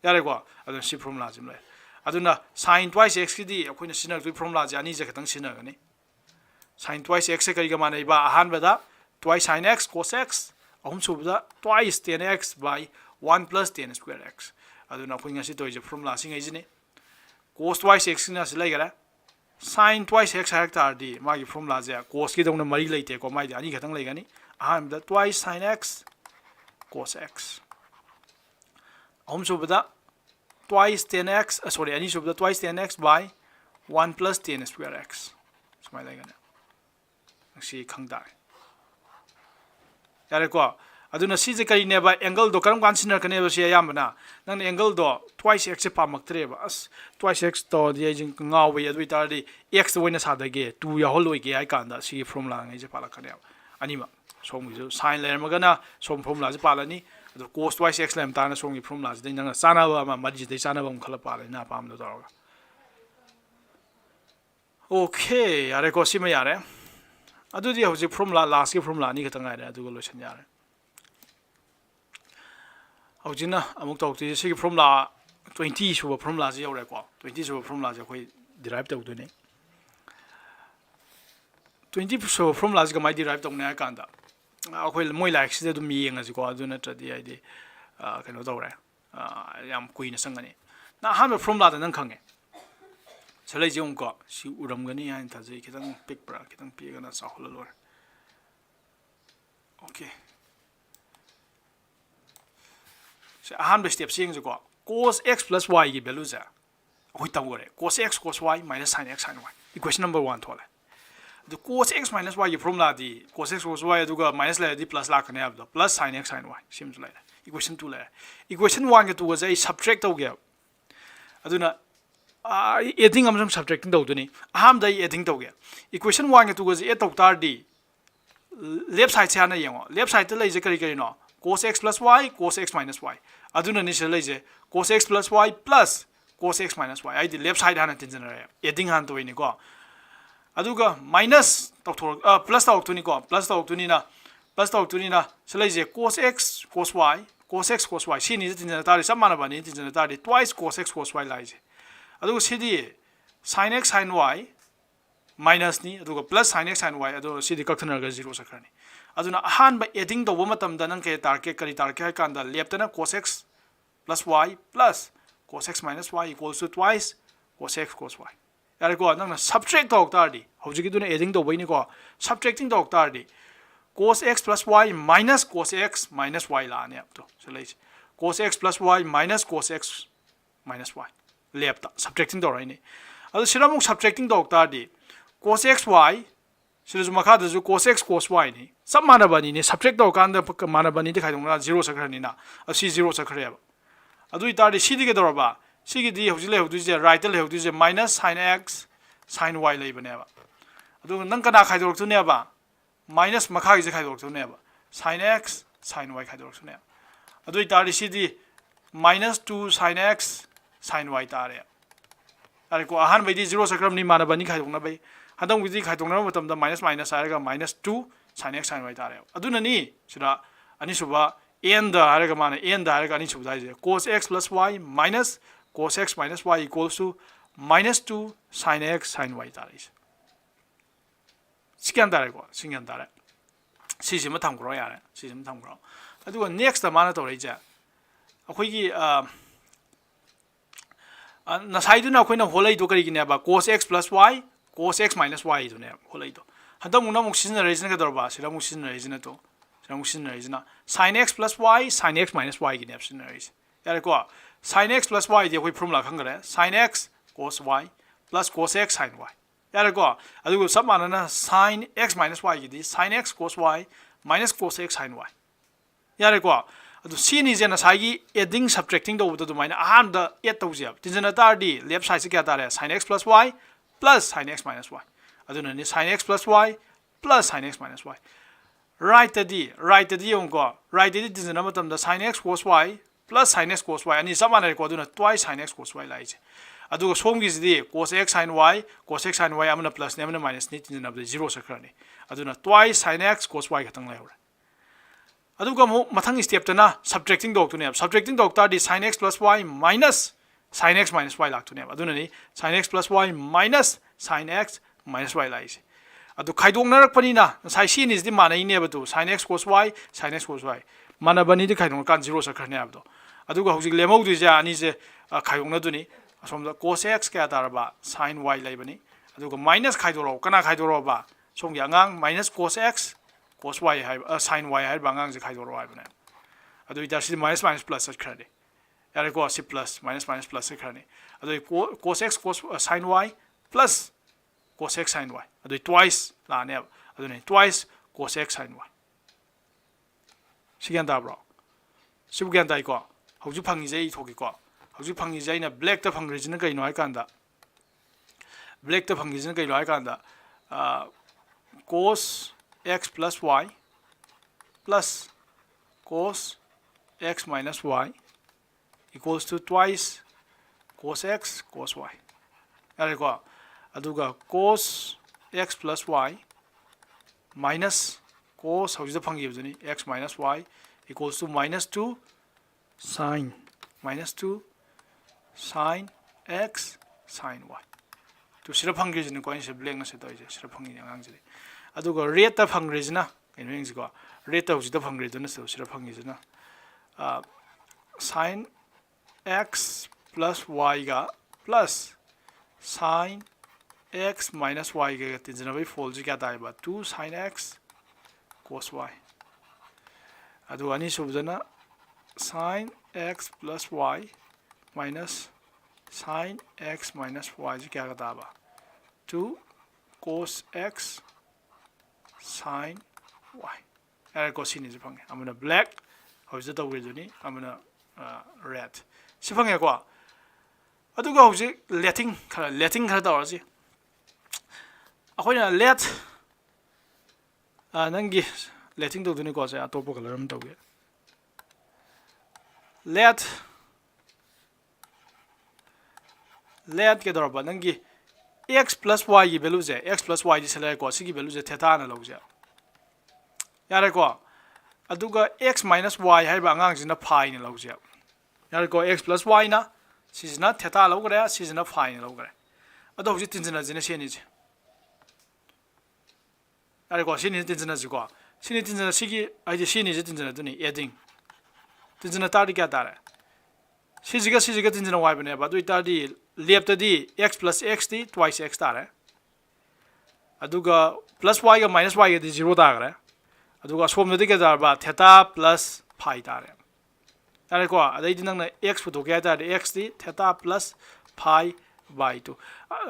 yare ko adu si formula jim le aduna sin twice x ki di akoina sinak du formula ja ani je khatang sinagani sin twice x se kari ga manai ba ahan bada twice sin x cos x ahum subda twice tan x by 1 plus tan square x aduna khoi ngasi toije formula singai jini cos twice x na se laigara sin twice x hectare di magi formula ja cos ki dongna mari leite ko mai ani khatang leigani aham da twice sin x cos x ahum subda twice 10x sorry ani subda twice 10x by 1 plus 10 square x sumai laigana si khangda yare ko aduna si je kari neba angle do karam kan sinar kane si ayambana nang angle do twice x pamaktre ba as twice x to di jing ngawe adu itari x woina sadage 2 ya holoi ge ai kanda si formula ngai je pala kane anima som gi sin layer magana som formula je palani adu cos twice x lem tana som gi formula je nang sana ba ma maji de sana ba khala pala na pam do doroga okay yare ko si ma yare adu di hoji formula last gi formula ni khata ngai adu go loisan yare hojina amuk tok ti si formula 20 suba formula je yore ko 20 suba formula je khoi derive tok do ne 20 suba formula je mai derive tok ne ka anda akhoi moi like si dum yeng aji ko adu na tradi ai de kano dore yam kuina sangani na han formula da nang khange chalai je ung ko si uram gani han ta je kitang pick pra kitang pi gana sa hol lor okay so han step sing je ko cos x plus y gi value ja hoi tam gore cos x cos y minus sin x sin y equation number 1 thole the cos x minus y gi formula di cos x cos y aduga minus la di plus la kane abdo plus sin x sin y seems like equation 2 la equation 1 ge 2 ga ai subtract tau ge aduna adding amsam subtracting tau duni aham dai adding tau ge equation 1 ge 2 ga add tau tar di left side se ana yengo left side te lai je kari kari no cos x plus y cos x minus y aduna ni se lai je cos x plus y plus cos x minus y ai di left side hana tin generate adding han to ni ko aduga minus tok thor plus tok tuni ko plus tok tuni na se lai je cos x cos y si ni tin generate ta samana bani tin generate ta twice cos x cos y lai je aduga si di sin x sin y minus ni aduga plus sin x sin y adu si di kakthana ga 0 sakrani aduna ahan ba adding do matam da nang ke target kari target kan da left na cos x plus y plus cos x minus y equals to twice cos x cos y yare ko nang na subtract tok tar di hoji gi duna adding do boini ko subtracting tok tar di cos x plus y minus cos x minus y la ne to so lai cos x plus y minus cos x minus y left subtracting do right ni adu siramuk subtracting tok tar di cos x y siru makha da ju cos x cos y ni sab mana bani ni subtract tok kan da mana bani de khai dong na 0 sakrani na asi 0 sakre ba adu itar di si di ge do ba si gi di hoji le hoji je right le hoji je minus sin x sin y le bane ba adu nang kana khai dor tu ne ba minus makha gi je khai dor tu ne ba sin x sin y khai dor tu ne adu itar di si di minus 2 sin x sin y tare are ko ahan bai di 0 sakram ni mana bani khai dong na bai hadang wi di khai dong na matam da minus minus are minus 2 sin x sin y tare adu na ni sira ani suba n da are ga mana n da are ga ani suba je cos x plus y minus cos x minus y equals to minus 2 sin x sin y tare sikan tare ko singan tare si sim tham gro ya si sim tham gro adu next da mana to rei ja akhoi gi na side na akhoi na holai do kari gi ne ba cos x plus y cos x minus y do ne holai do hadam una muk sin rei sin ga dor ba sira muk sin rei sin to sira muk sin rei sin sin x plus y sin x minus y gi ne sin rei ya ko sin x plus y de hoi formula khang gare sin x cos y plus cos x sin y ya ko adu sab mana na sin x minus y gi di sin x cos y minus cos x sin y ya ko adu si ni je na sai gi adding subtracting do do mana aham da add to je tin jana tar di left side se kya tar hai sin x plus y plus sin x minus y adu na ni sin x plus y plus sin x minus y right di ong ko right di tin jana matam da sin x cos y plus sin x cos y ani samana ko aduna twice sin x cos y lai je adu ko som gi di cos x sin y amna plus ne amna minus ni tin jana 0 sakrani aduna twice sin x cos y khatang lai hore adu ko mathang step tana subtracting dog to ne subtracting dog ta di sin x plus y minus sin x minus y lak to ne aduna ni sin x plus y minus sin x minus y lai je adu khaidong na rak pani na sai sin is di mana ine ba tu sin x cos y mana bani di khaidong kan 0 sakrani abdo adu ko hojik lemau du ja ani je khaidong na du ni asom da cos x kya tar ba sin y lai bani adu ko minus khaidoro kana khaidoro ba song ya ngang minus cos x cos y hai sin y hai bangang je khaidoro hai bana adu ita si minus minus plus sakrani यारेको सी plus minus minus plus से खरनी अदो cos x cos sin y plus cos x sin y अदो twice लाने अब अदो ने twice cos x sin y सिगन ताब्रो सिब गन ताई को हौजु फंगी जे थोकी को हौजु फंगी जे ना ब्लैक ता फंग रिजन कई नो आइ कांदा ब्लैक ता फंग रिजन कई नो आइ कांदा cos x plus y plus cos x minus y equals to twice cos x cos y. यारेको अदुगा cos x plus y minus cos हौजिदा फंगिबदुनी x minus y equals to minus 2 sin x sin y. तो सिरा फंगिजिन को इसे black न से तो इसे सिरा फंगिन आंगजिले अदुगा rate ता फंगरिजना कइनो इंगजिको रेट ता हौजिदा फंगरिदुना से सिरा फंगिजना sin x plus y ga plus sin x minus y ga tinjana bai fold ji kya ta ba 2 sin x cos y adu ani subdana sin x plus y minus sin x minus y ji kya ta ba 2 cos x sin y era cosine ji phang amana black how's the way juni amana red si phang ko aduga howji letting khara da ji akoina let nangi letting do duni ko sa atopo color am tawge let ke dorba nangi x plus y की value जे x plus y जी select को सी की value जे theta ना लौजे यारे को अदुगा x minus y हाइबा अंगांग जिना phi ना लौजे यारे को x plus y ना सिजना थीटा लौगरे सिजना फाइ ना लौगरे अदो हुजि तिनजना जिना सेनि जे यारे को सिनि तिनजना जी को सिनि तिनजना सिगी आइजे सिनि जे तिनजना दुनि एडिंग तिनजना तारि क्या तारे सिजिगा तिनजना y बने बा दुइ तारि left di x plus x di twice x tare aduga plus y ga minus y ga di 0 tare aduga som di ga darba theta plus phi tare tare ko adai dinang na x photo ga tare x di theta plus phi by 2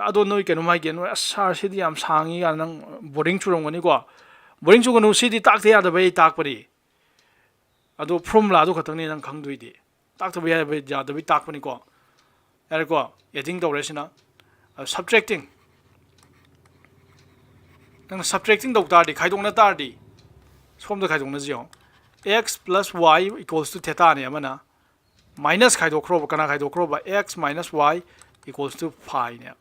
ado noi ke no mai ge no asar si di am sangi ga nang boring churong gani ko boring chu ganu si di tak the ya da bai tak pari ado formula do khatang ni nang khang dui di tak to bai ya da bai tak pani ko यारे को adding तो Raisina subtracting नंग subtracting दो तारदी खाइदोंना तारदी सोम दो खाइदोंना जियो x plus y equals to theta ने मना minus खाइदोख्रो कना खाइदोख्रो बा x minus y equals to phi ने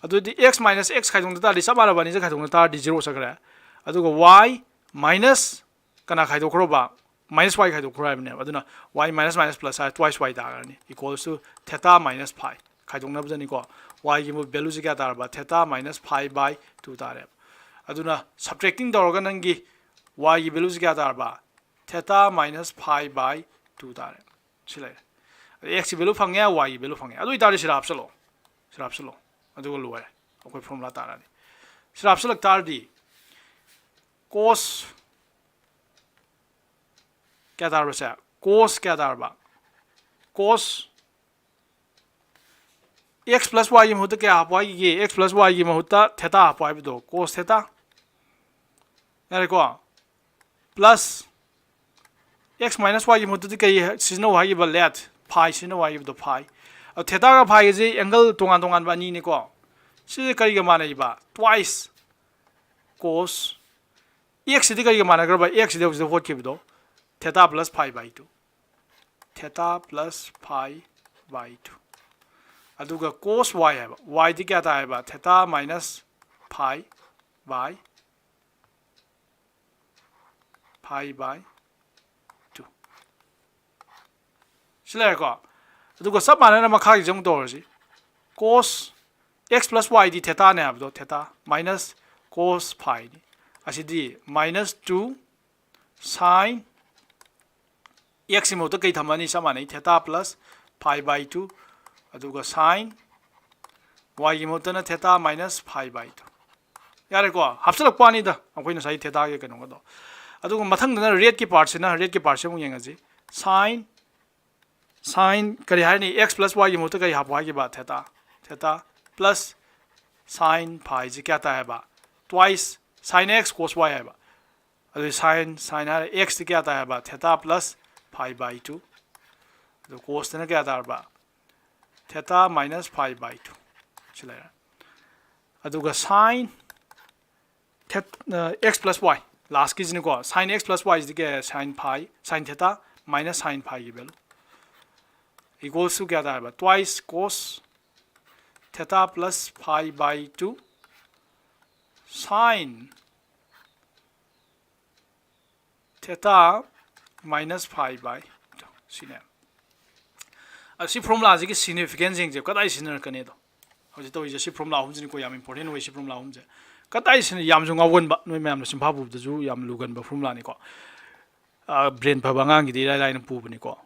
अदु दि x minus x खाइदोंना तारदी सबारा बानि जे खाइदोंना तारदी 0 सकरा अदुगा y minus कना खाइदोख्रो बा minus y खाइदोख्रो है बने अदुना y minus minus plus है twice y दागरनी equals to theta minus phi खाइदोंना बजनी को y की वैल्यू जे क्या तारबा theta minus phi by 2 तारे अदुना सब्ट्रैक्टिंग दौरगा नंगी y की वैल्यू जे क्या तारबा theta minus phi by 2 तारे सिले x की वैल्यू फंगे y की वैल्यू फंगे अदु इतारे सिरापसलो अदुगा लोए अखोय फॉर्मूला तारानी सिरापसलक तारदी cos क्या तारबा से cos क्या तारबा cos x plus y की महत्व क्या हापवाई ये x plus y की महत्व थीटा हापवाई बिदो cos थीटा यारे को plus x minus y की महत्व तो कई है सीजन y की बलेट phi सीजन y की बिदो phi और थीटा का phi जे एंगल तोंगान बानी ने को सीजे करी का माने बा twice cos x सीधे करी का माने कर बा x सीधे उसे होत के बिदो theta plus phi by 2 theta plus phi by 2 अदुगा cos y है y दी क्या था है बा theta minus phi by 2 सिले को अदुगा सब माने ना मखा की जंग दोरसी cos x plus y दी theta ने अब दो theta minus cos phi दी असिदी minus 2 sin x इमो तो कई थमानी समाने theta plus phi by 2 अदुगा sin y इमो तो ना थीटा minus phi by 2 यारे को हफ्सलक पानी दा अखोइना साइ थीटा के कनो गदो अदुगा मथंग दना रेड की पार्ट से मु Yangtze sin sin kari haini x plus y gi mota kari hap y gi ba theta plus sin phi ji kya ta hai ba twice sin x cos y hai ba adu sin hai x ti kya ta hai ba theta plus phi by 2 adu cos na kya ta ba theta minus phi by 2 chila adu ga sin x plus y last ki jini ko sin x plus y is the sin phi sin theta minus sin phi ki value equals to kya ta twice cos theta plus phi by 2 sin theta minus phi by 2 sine asi formula ji ki significance jing je kadai sinar kane do hoji to ji si formula hum jini ko yam important we si formula hum je kadai sin yam jung awon ba noi mam sim phabu de ju yam lugan ba formula ni ko brain pha bangang gi dai lai na pu ni ko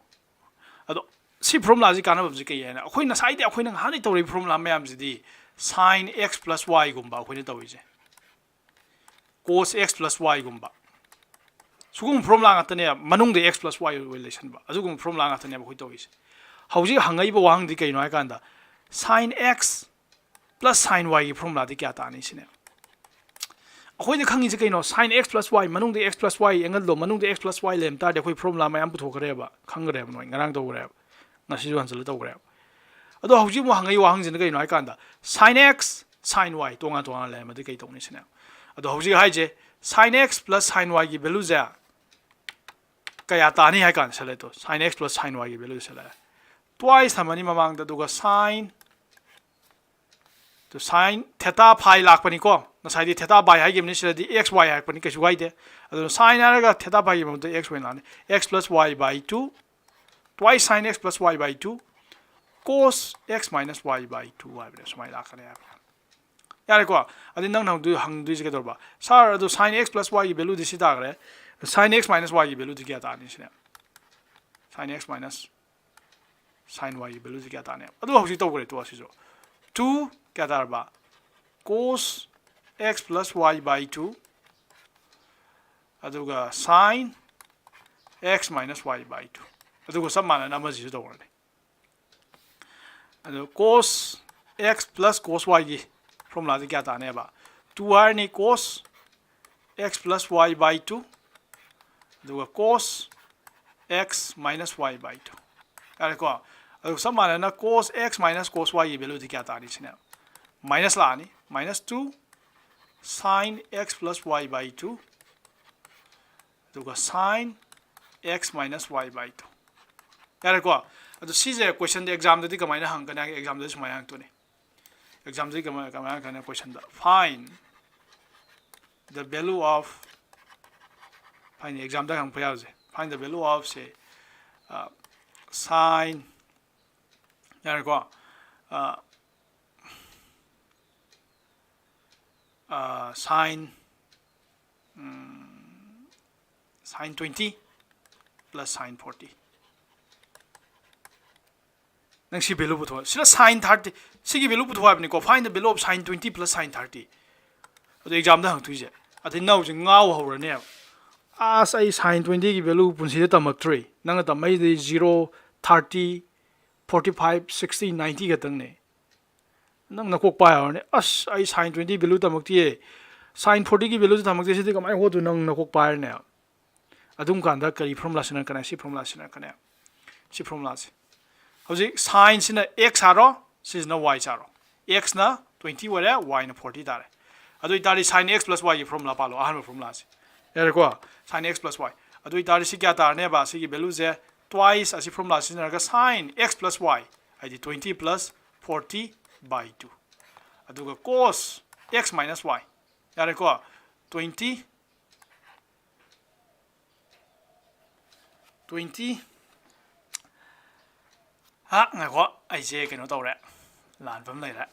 ado si formula ji kana ba ji ke yana akhoi na sai de akhoi na ha ni to ri formula mayam ji di sin x plus y gum ba akhoi ni to wi je cos x plus y gum ba sugum formula nga tane manung de x plus y relation ba azugum formula nga tane ba khoi to wi je hauji hangai ba wang di kai no ai kan da sin x plus sin y gi formula di kya ta ni sine akhoi ni khangi je kai no sin x plus y manung de x plus y angle lo manung de x plus y lem ta de khoi formula mayam pu thokare ba khangre ba no ngarang to gre na si juan chal to gre ado hauji mo hangai wang jin kai no ai kan da sin x sin y tonga le ma di kai to ni sine ado hauji hai je sin x plus sin y gi value ja kaya ta ni hai kan sale to sin x plus sin y gi value sale twice thamani mamang da duga sin to sin theta phi lak pani ko na sai di theta by hai gi ni sale di x y hai pani ka su gai de ado sin ara ga theta by gi mo to x y na x plus y by 2 twice sin x plus y by 2 cos x minus y by 2 hai bre sumai la kare yare ko adi nang nang du hang du je ba sar ado sin x plus y gi value di si da gre sin x minus y gi value di kya ta ni sine sin x minus sin y gi value di kya ta ne ado hauji to gre to asi jo 2 kya ta ba cos x plus y by 2 ado ga sin x minus y by 2 ado go samana na ma ji to gre ado cos x plus cos y gi formula di kya ta ne ba 2 r ni cos x plus y by 2 ado cos x minus y by 2 are ko ado samana na cos x minus cos y gi value di kya ta ni sine minus la ni minus 2 sin x plus y by 2 ado sin x minus y by 2 yare ko ado si je question de exam de kamai na hang kana exam de sumai hang to ni exam de kamai kana question da find the value of find the exam da hang pya je find the value of say sin yare ko sin 20 plus sin 40 nang si value puto sila sin 30 sigi value puto habni ko find the value of sin 20 plus sin 30 ado exam da hang tu je ati now je ngaw ho ra ne as ai sin 20 gi value punsi de tamak 3 nang ta mai de 0 30 45 60 90 ga tang ne nang na kok pa ya ne as ai sin 20 value tamak ti sin 40 gi value tamak ti si ka mai ho tu nang na kok pa ne adum kan da kari formula sina kana si formula sina kana si formula si hoji sin sina x haro si na y haro x na 20 wala y na 40 dare adu itari sin x plus y gi formula pa lo ahan formula si ere ko sin x plus y adu itari si kya tar ne ba si gi value je twice asi formula sina ga sin x plus y id 20 plus 40 by 2 adu ga cos x minus y ere ko 20 ha ngai ko ai je ke no to re lan pam lai ra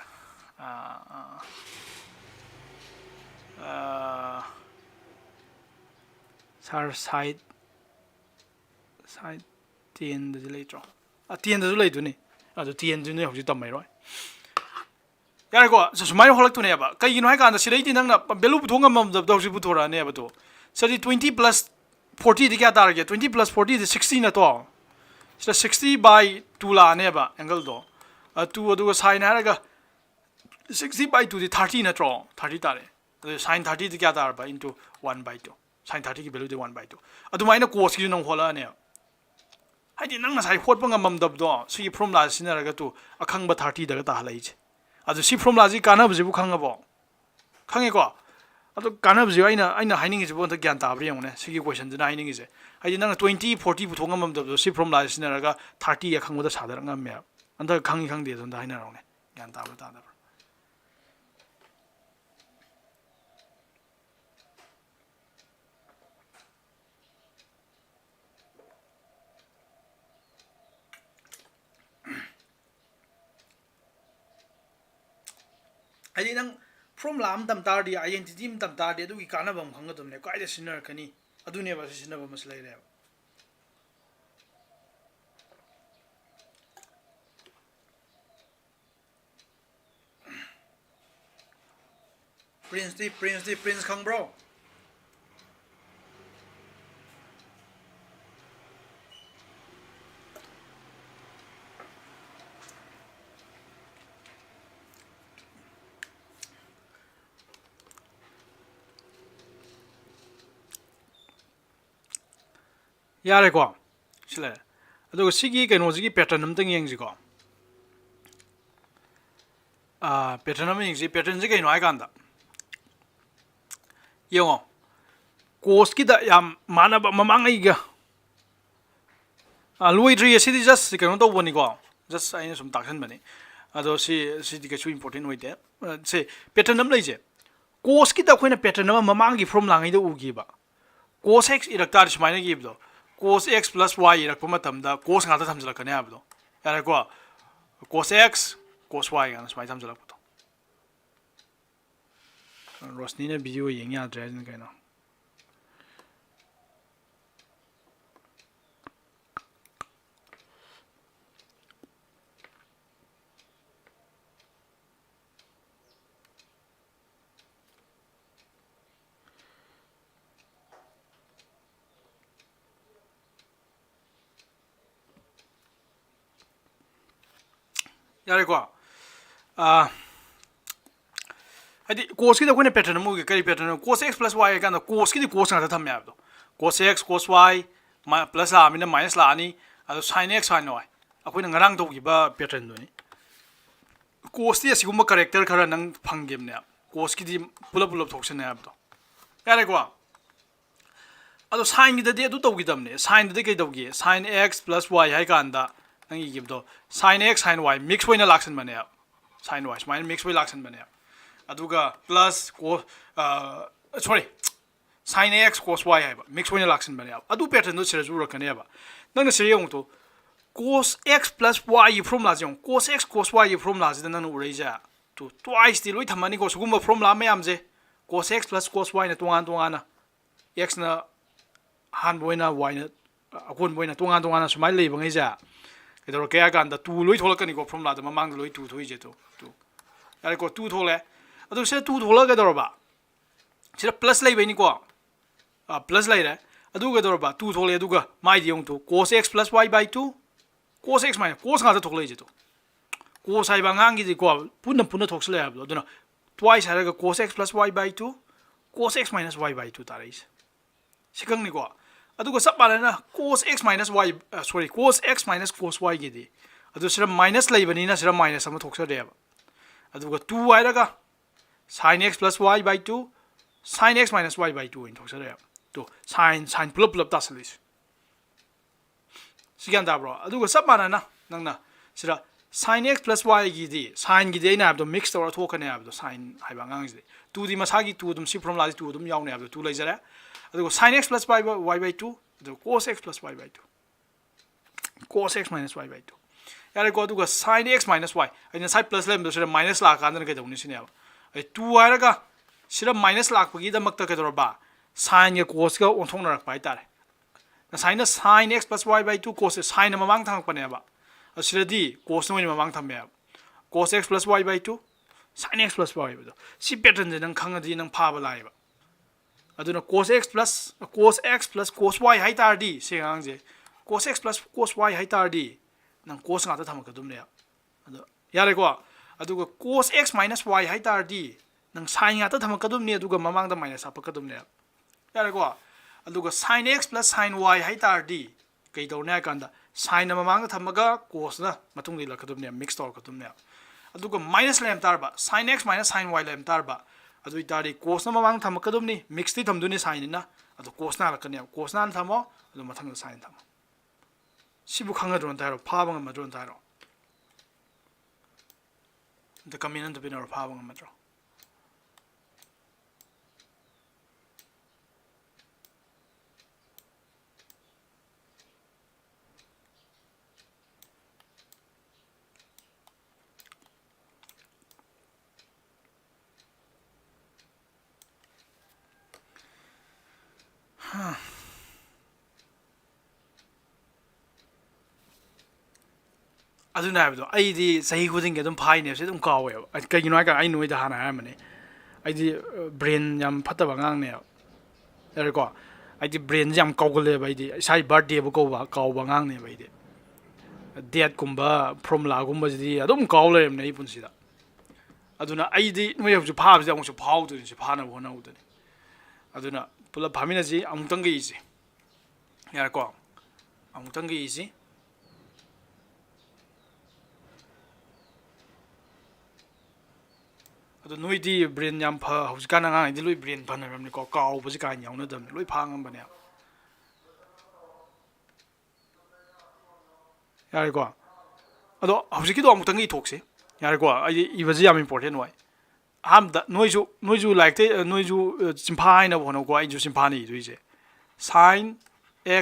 sar side 10 de lai tro 10 de lai du ni adu 10 du ni ho ji tam mai roi yare ko so sumai holak tu ne ba kai gi no hai kan da sidai ti nang na belu bu thonga mam da ji bu thora ne ba to so 20 plus 40 di kya tar ge 20 plus 40 is 60 na to sida 60 by 2 la ne ba angle do 2 adu sin haraga 60 by 2 di 30 na tro 30 tare sin 30 di kya tar ba into 1 by 2 sin 30 ki value di 1 by 2 adu maina cos ki nang hola ne haidi nang na sai hot pa ngam dab do si formula sinaraga tu akhang ba 30 daga ta halai che adu si formula ji kana bu khang abo khang ko adu kana bu aina haining ji bon ta gyan ta bre yong ne si question ji na haining ji haidi nang 20 40 bu thong ngam dab do si formula sinaraga 30 akhang ba sa dar ngam me anda khang de don da haina rong ne gyan ta ba ta da I didn't from lam tam tardi identity tam tardi do we kana bam khanga dum ne quite a sinner kani adu ne ba sinner ba maslai re prince khang bro yare ko sile adu sigi keno ji pattern nam tang yeng ji ko pattern nam yeng ji pattern ji keno ai kan da yong cos ki da yam mana ba mamang ai ga loi tri si just keno to boni ko just ai sum takhan bani ado si di ka chu important hoite se pattern nam lai je cos ki da khoina pattern nam mamang gi from langai da u gi ba cos x iraktar smaina gi bdo cos x plus y irakpa matamda cos ngata thamjalakane habdo yare ko cos x cos y gan smai thamjalakto rosni ne video yeng ya dre jin kaina yare ko hadi cos ki da kone pattern mu kari pattern cos x plus y kan cos ki di cos ngata tham ya do cos x cos y plus la mina minus la ani ado sin x sin y akoina ngarang do gi ba pattern do ni cos ti asiguma character khara nang phangem ne cos ki di pulap thoksen ya do yare ko ado sin gi da de adu to gi dam ne sin da ke do gi sin x plus y hai kan da nang gi gib do sin x sin y mix hoina laksan bane sin y minus mix hoi laksan bane aduga plus sorry sin x cos y hai ba mix hoina laksan bane adu pattern do sira ju rakane ba nang na sira yong to cos x plus y formula jong cos x cos y formula ji nang urai ja to twice di loi thamani ko sugumba formula mayam je cos x plus cos y na tongan na x na han boina y na akon boina tongan na sumai lei bangai ja kedor kaya kan da tu loi tholakani ko formula da mamang loi tu thoi je to yare ko tu thole adu se tu thola kedor ba sira plus lei bai ni ko plus lei re adu kedor ba tu thole adu ga mai di yong to cos x plus y by 2 cos x minus cos nga da tholai je to cos hai ba ngang gi di ko punna thoksle ya adu na twice haraga cos x plus y by 2 cos x minus y by 2 tarais sikang ni ko aduga sab balana cos x minus y sorry cos x minus cos y gi di adu sira minus leibani na sira minus ama thoksa de ba aduga 2 y raga sin x plus y by 2 sin x minus y by 2 in thoksa de to sin plus ta salis sigan da bro aduga sab balana nangna sira sin x plus y gi di sin gi de na abdo mix tor thokane abdo sin hai ba ngang ji 2 di masagi 2 dum si from la 2 dum yaw ne abdo 2 leijara sin x plus y by 2 cos x plus y by 2 cos x minus y by 2 yare ko aduga sin x minus y aina sai plus lem do sira minus la ka na ke dawni sine ai 2 y raga sira minus la pagi da makta ke dor ba sin ge cos ga on thong na rak pai tare na sin x plus y by 2 cos sin ma mang thang pa ne ba asira di cos no ni ma mang tham me cos x plus y by 2 sin x plus y by 2 si pattern je nang khang di nang pha ba lai ba aduna cos x plus cos y hai tar di se ang je cos x plus cos y hai tardi nang cos nga ta thamakadumne ado yare ko aduga cos x minus y hai tardi nang sin nga ta thamakadumne aduga mamang da minus apakadumne yare ko aduga sin x plus sin y hai tardi kai dawne kanda sin na mamang da thamaga cos na matung di lakadumne mix tor kadumne aduga minus lem tarba sin x minus sin y lem tarba adu itari cos na mamang thamakadumni mix ti thamduni sin na adu cos na lakane cos na thamo adu mathang da sin thamo sibu khangadron tairo phabang madron tairo the command binor phabang madro aduna habdo aidi sahi khuding gedum phaine se dum kawe kayino ka ai noi da hana ha mane aidi brain yam phataba ngang ne yare ko aidi brain yam kawgale ba aidi sai birthday bu ko ba kaw ba ngang ne ba aidi date kumba formula gumba ji adum kaw le ne punsi da aduna aidi noi hobju phab ji amsu phau du ji phana bona u da aduna pula phamina ji amutang gi ji yare ko amutang gi ji ado noi di brain yam pha hauska na ngang di loi brain pha na ram ni ko kaw bu ji ka nyaw na dam loi phang am bane yare ko ado hauski do amutang gi thok se yare ko ai ibaji yam important wai am da noi ju like te noi ju simpha na bono ko ai ju simpha ni du je sin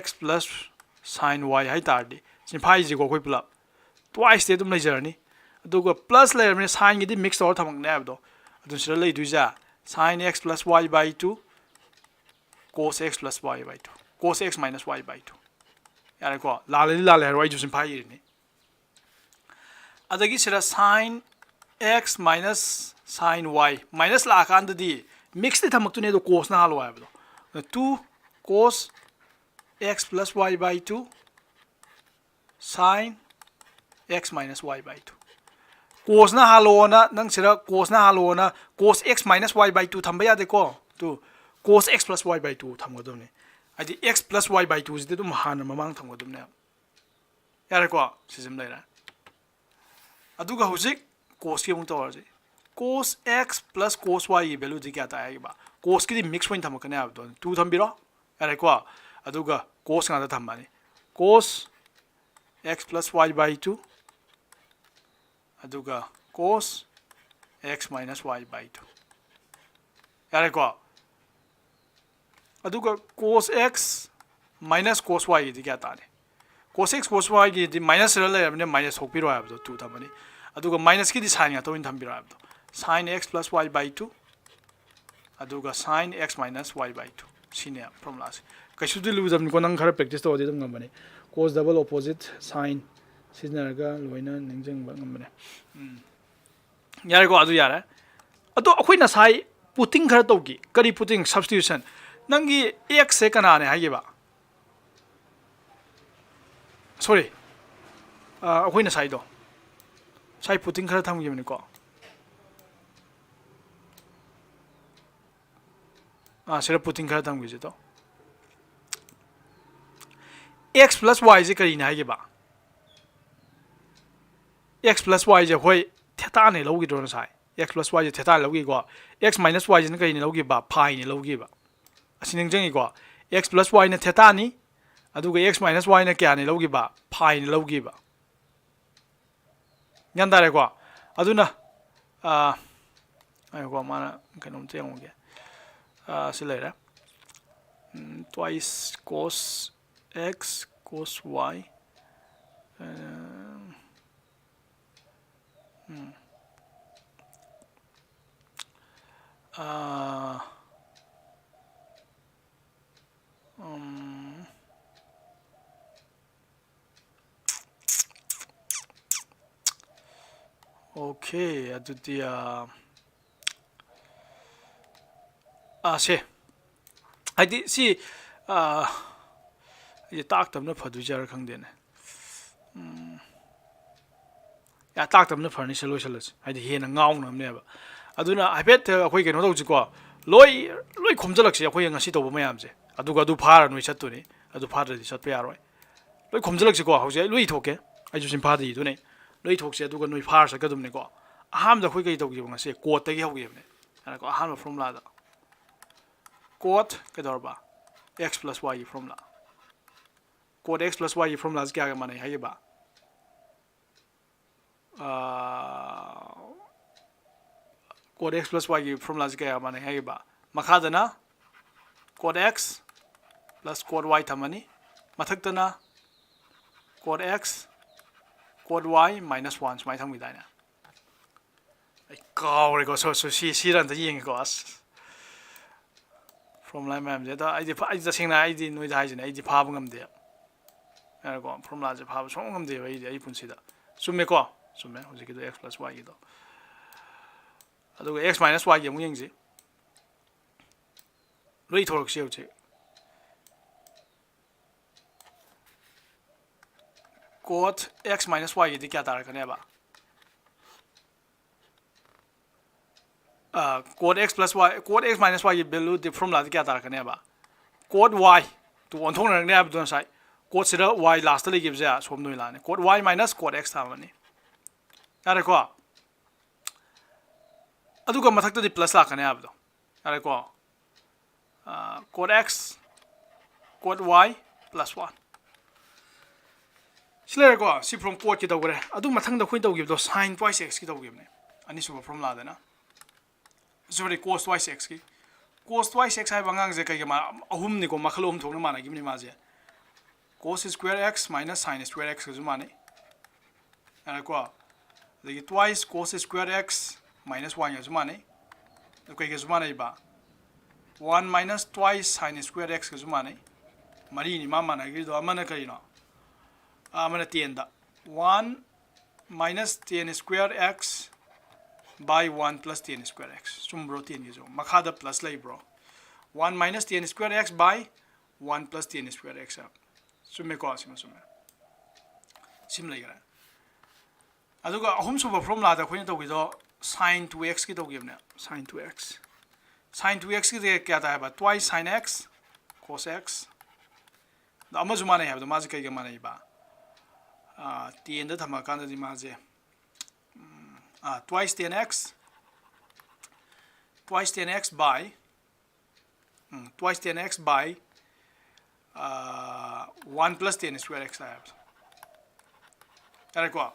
x plus sin y hai tar di simpha ji ko khoi pula twice te dum lai jarni aduga plus layer me sin gi di mix tor thamang ne abdo adu sira lei duja sin x plus y by 2 cos x plus y by 2 cos x minus y by 2 yare ko la le ro ju simpha yi ni adagi sira sin x minus sin y minus la kan di mix te thamak tu ne do cos na halo abdo 2 cos x plus y by 2 sin x minus y by 2 cos na halona nang sira cos na halona cos x minus y by 2 thamba ya de ko tu cos x plus y by 2 tham godom ne adi x plus y by 2 de dum han mamang tham godom ne yare ko sizim lai ra aduga hojik cos ki mung tor je cos x plus cos y value di kya ta ai ba cos ki mix point tham ka ne ab do 2 tham biro yare ko aduga cos nga da tham ba ni cos x plus y by 2 aduga cos x minus y by 2 yare ko aduga cos x minus cos y di kya ta ne cos x cos y gi di minus la la ne minus hok piro abdo 2 thamani aduga minus ki di sin nga to in tham biro abdo sin x plus y by 2 aduga sin x minus y by 2 sine formula se kaisu di lu jam ko nang khara practice to di dum ngam ne cos double opposite sin सिजनरगा लोइना निंजंग बा ngam yare ko adu yare ado akhoi na sai putting khar to gi kari putting substitution nangi x se kana ne haye ba sorry akhoi na sai do sai putting khar tham gi ne ko sira putting khar tham gi je to x plus y je kari na haye ba x plus y je hoi theta ne logi do na sai x plus y je theta logi ko x minus y je ne kai ne logi ba phi ne logi ba asining jeng ko x plus y ne theta ni adu ga x minus y ne kya ne logi ba phi ne logi ba nyan da re ko aduna ai ko mana kanom te ngge si le ra twice cos x cos y okay aduti se adi si 이제 딱답나 파두자라 강데네 야 딱답나 파니 솔루션스 하이디 헤나 ngaung남네바 aduna habet akhoi keno tawji ko loi khomjalakse akhoi ngasi tobo mayamje aduga adu phara noi chatuni adu phara di chatpe yaroi loi khomjalakse ko hause loi thoke aiju sim phadi du ne loi thokse aduga noi phara sa kadum ne ko aham da khoi kai tawgi ngase code tagi hoge ne ana ko aham formula da code kedorba x plus y formula code x plus y formula kya ga mane hai ba code x plus y की formula से क्या माने है बा मखादना code x plus code y थमनी मथक्तना code x code y minus 1 सुमाई थम बिदाइना आई कावरे को सो सी run त Young को अस formula मैम जे त आई जसिंगना आई दि नोइ जाइ जने आई दि फाब ngam दे एरा को formula जे फाब सोंग ngam दे आई पुनसिदा सुमे को सुमे होजे की x plus y की तो अदुगा x minus y यमु यंगजे लोइ थोरक से होचे code x minus y यदि क्या तारकने बा code x plus y code x minus y value the formula क्या तारकने बा code y तो ओंथोंग रंगने अब दोन साइ code सिरा y last ले गिव जा सोम नोइ लाने code y minus code x थामनी यारे को अदुगा मथक्ता दि प्लस लाकने आबदो अरे को code x code y plus 1 सिले को सी फ्रॉम code की तौगरे अदु मथंग द खोइ तौगिबदो sin twice x की तौगिबने अनि सुबा फॉर्मूला देना सॉरी cos twice x की cos twice x हाइ बंगांग जे कई मा अहुम निको मखलो हम थोंग माना गिमनि माजे cos square x minus sin square x जो माने अरे को लगी twice cos square x minus 1 जो माने तो कई के जो माने बा 1 minus twice sin square x जो माने मरी नि मा माना गिर दो अमना कई न अमना 10 दा 1 minus 10 square x by 1 plus 10 square x sum bro 10 जो मखा द प्लस लै bro 1 minus 10 square x by 1 plus 10 square x सुमे को सुमे सिम लैगरा अदुगा अहुम सुबा फॉर्मूला दा खोइन तौगिदो sin 2x की तौगिबने sin 2x की क्या ता है twice sin x cos x the अमा जु माने है द माजे कई माने बा 10 द थमा कान द माजे twice 10x by 1 plus 10 square x है को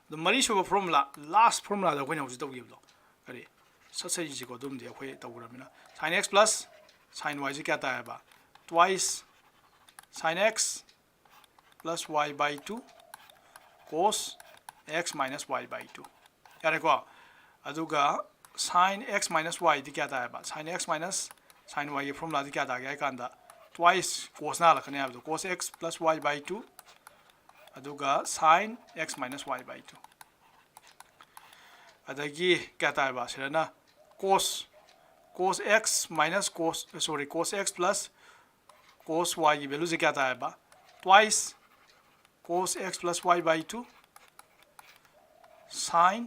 the mari suba formula last formula da khoina hoji tawgibdo kari satsai ji ko dum de khoi tawramina sin x plus sin y ji kya ta hai ba twice sin x plus y by 2 cos x minus y by 2 yare ko aduga sin x minus y di kya ta hai ba sin x minus sin y ki formula di kya ta ga kanda twice cos na la khane abdo cos x plus y by 2 अदुगा sin x minus y by 2 अदगी क्या ताय बा सिरना cos x minus cos x plus cos y की value से क्या ताय बा twice cos x plus y by 2 sin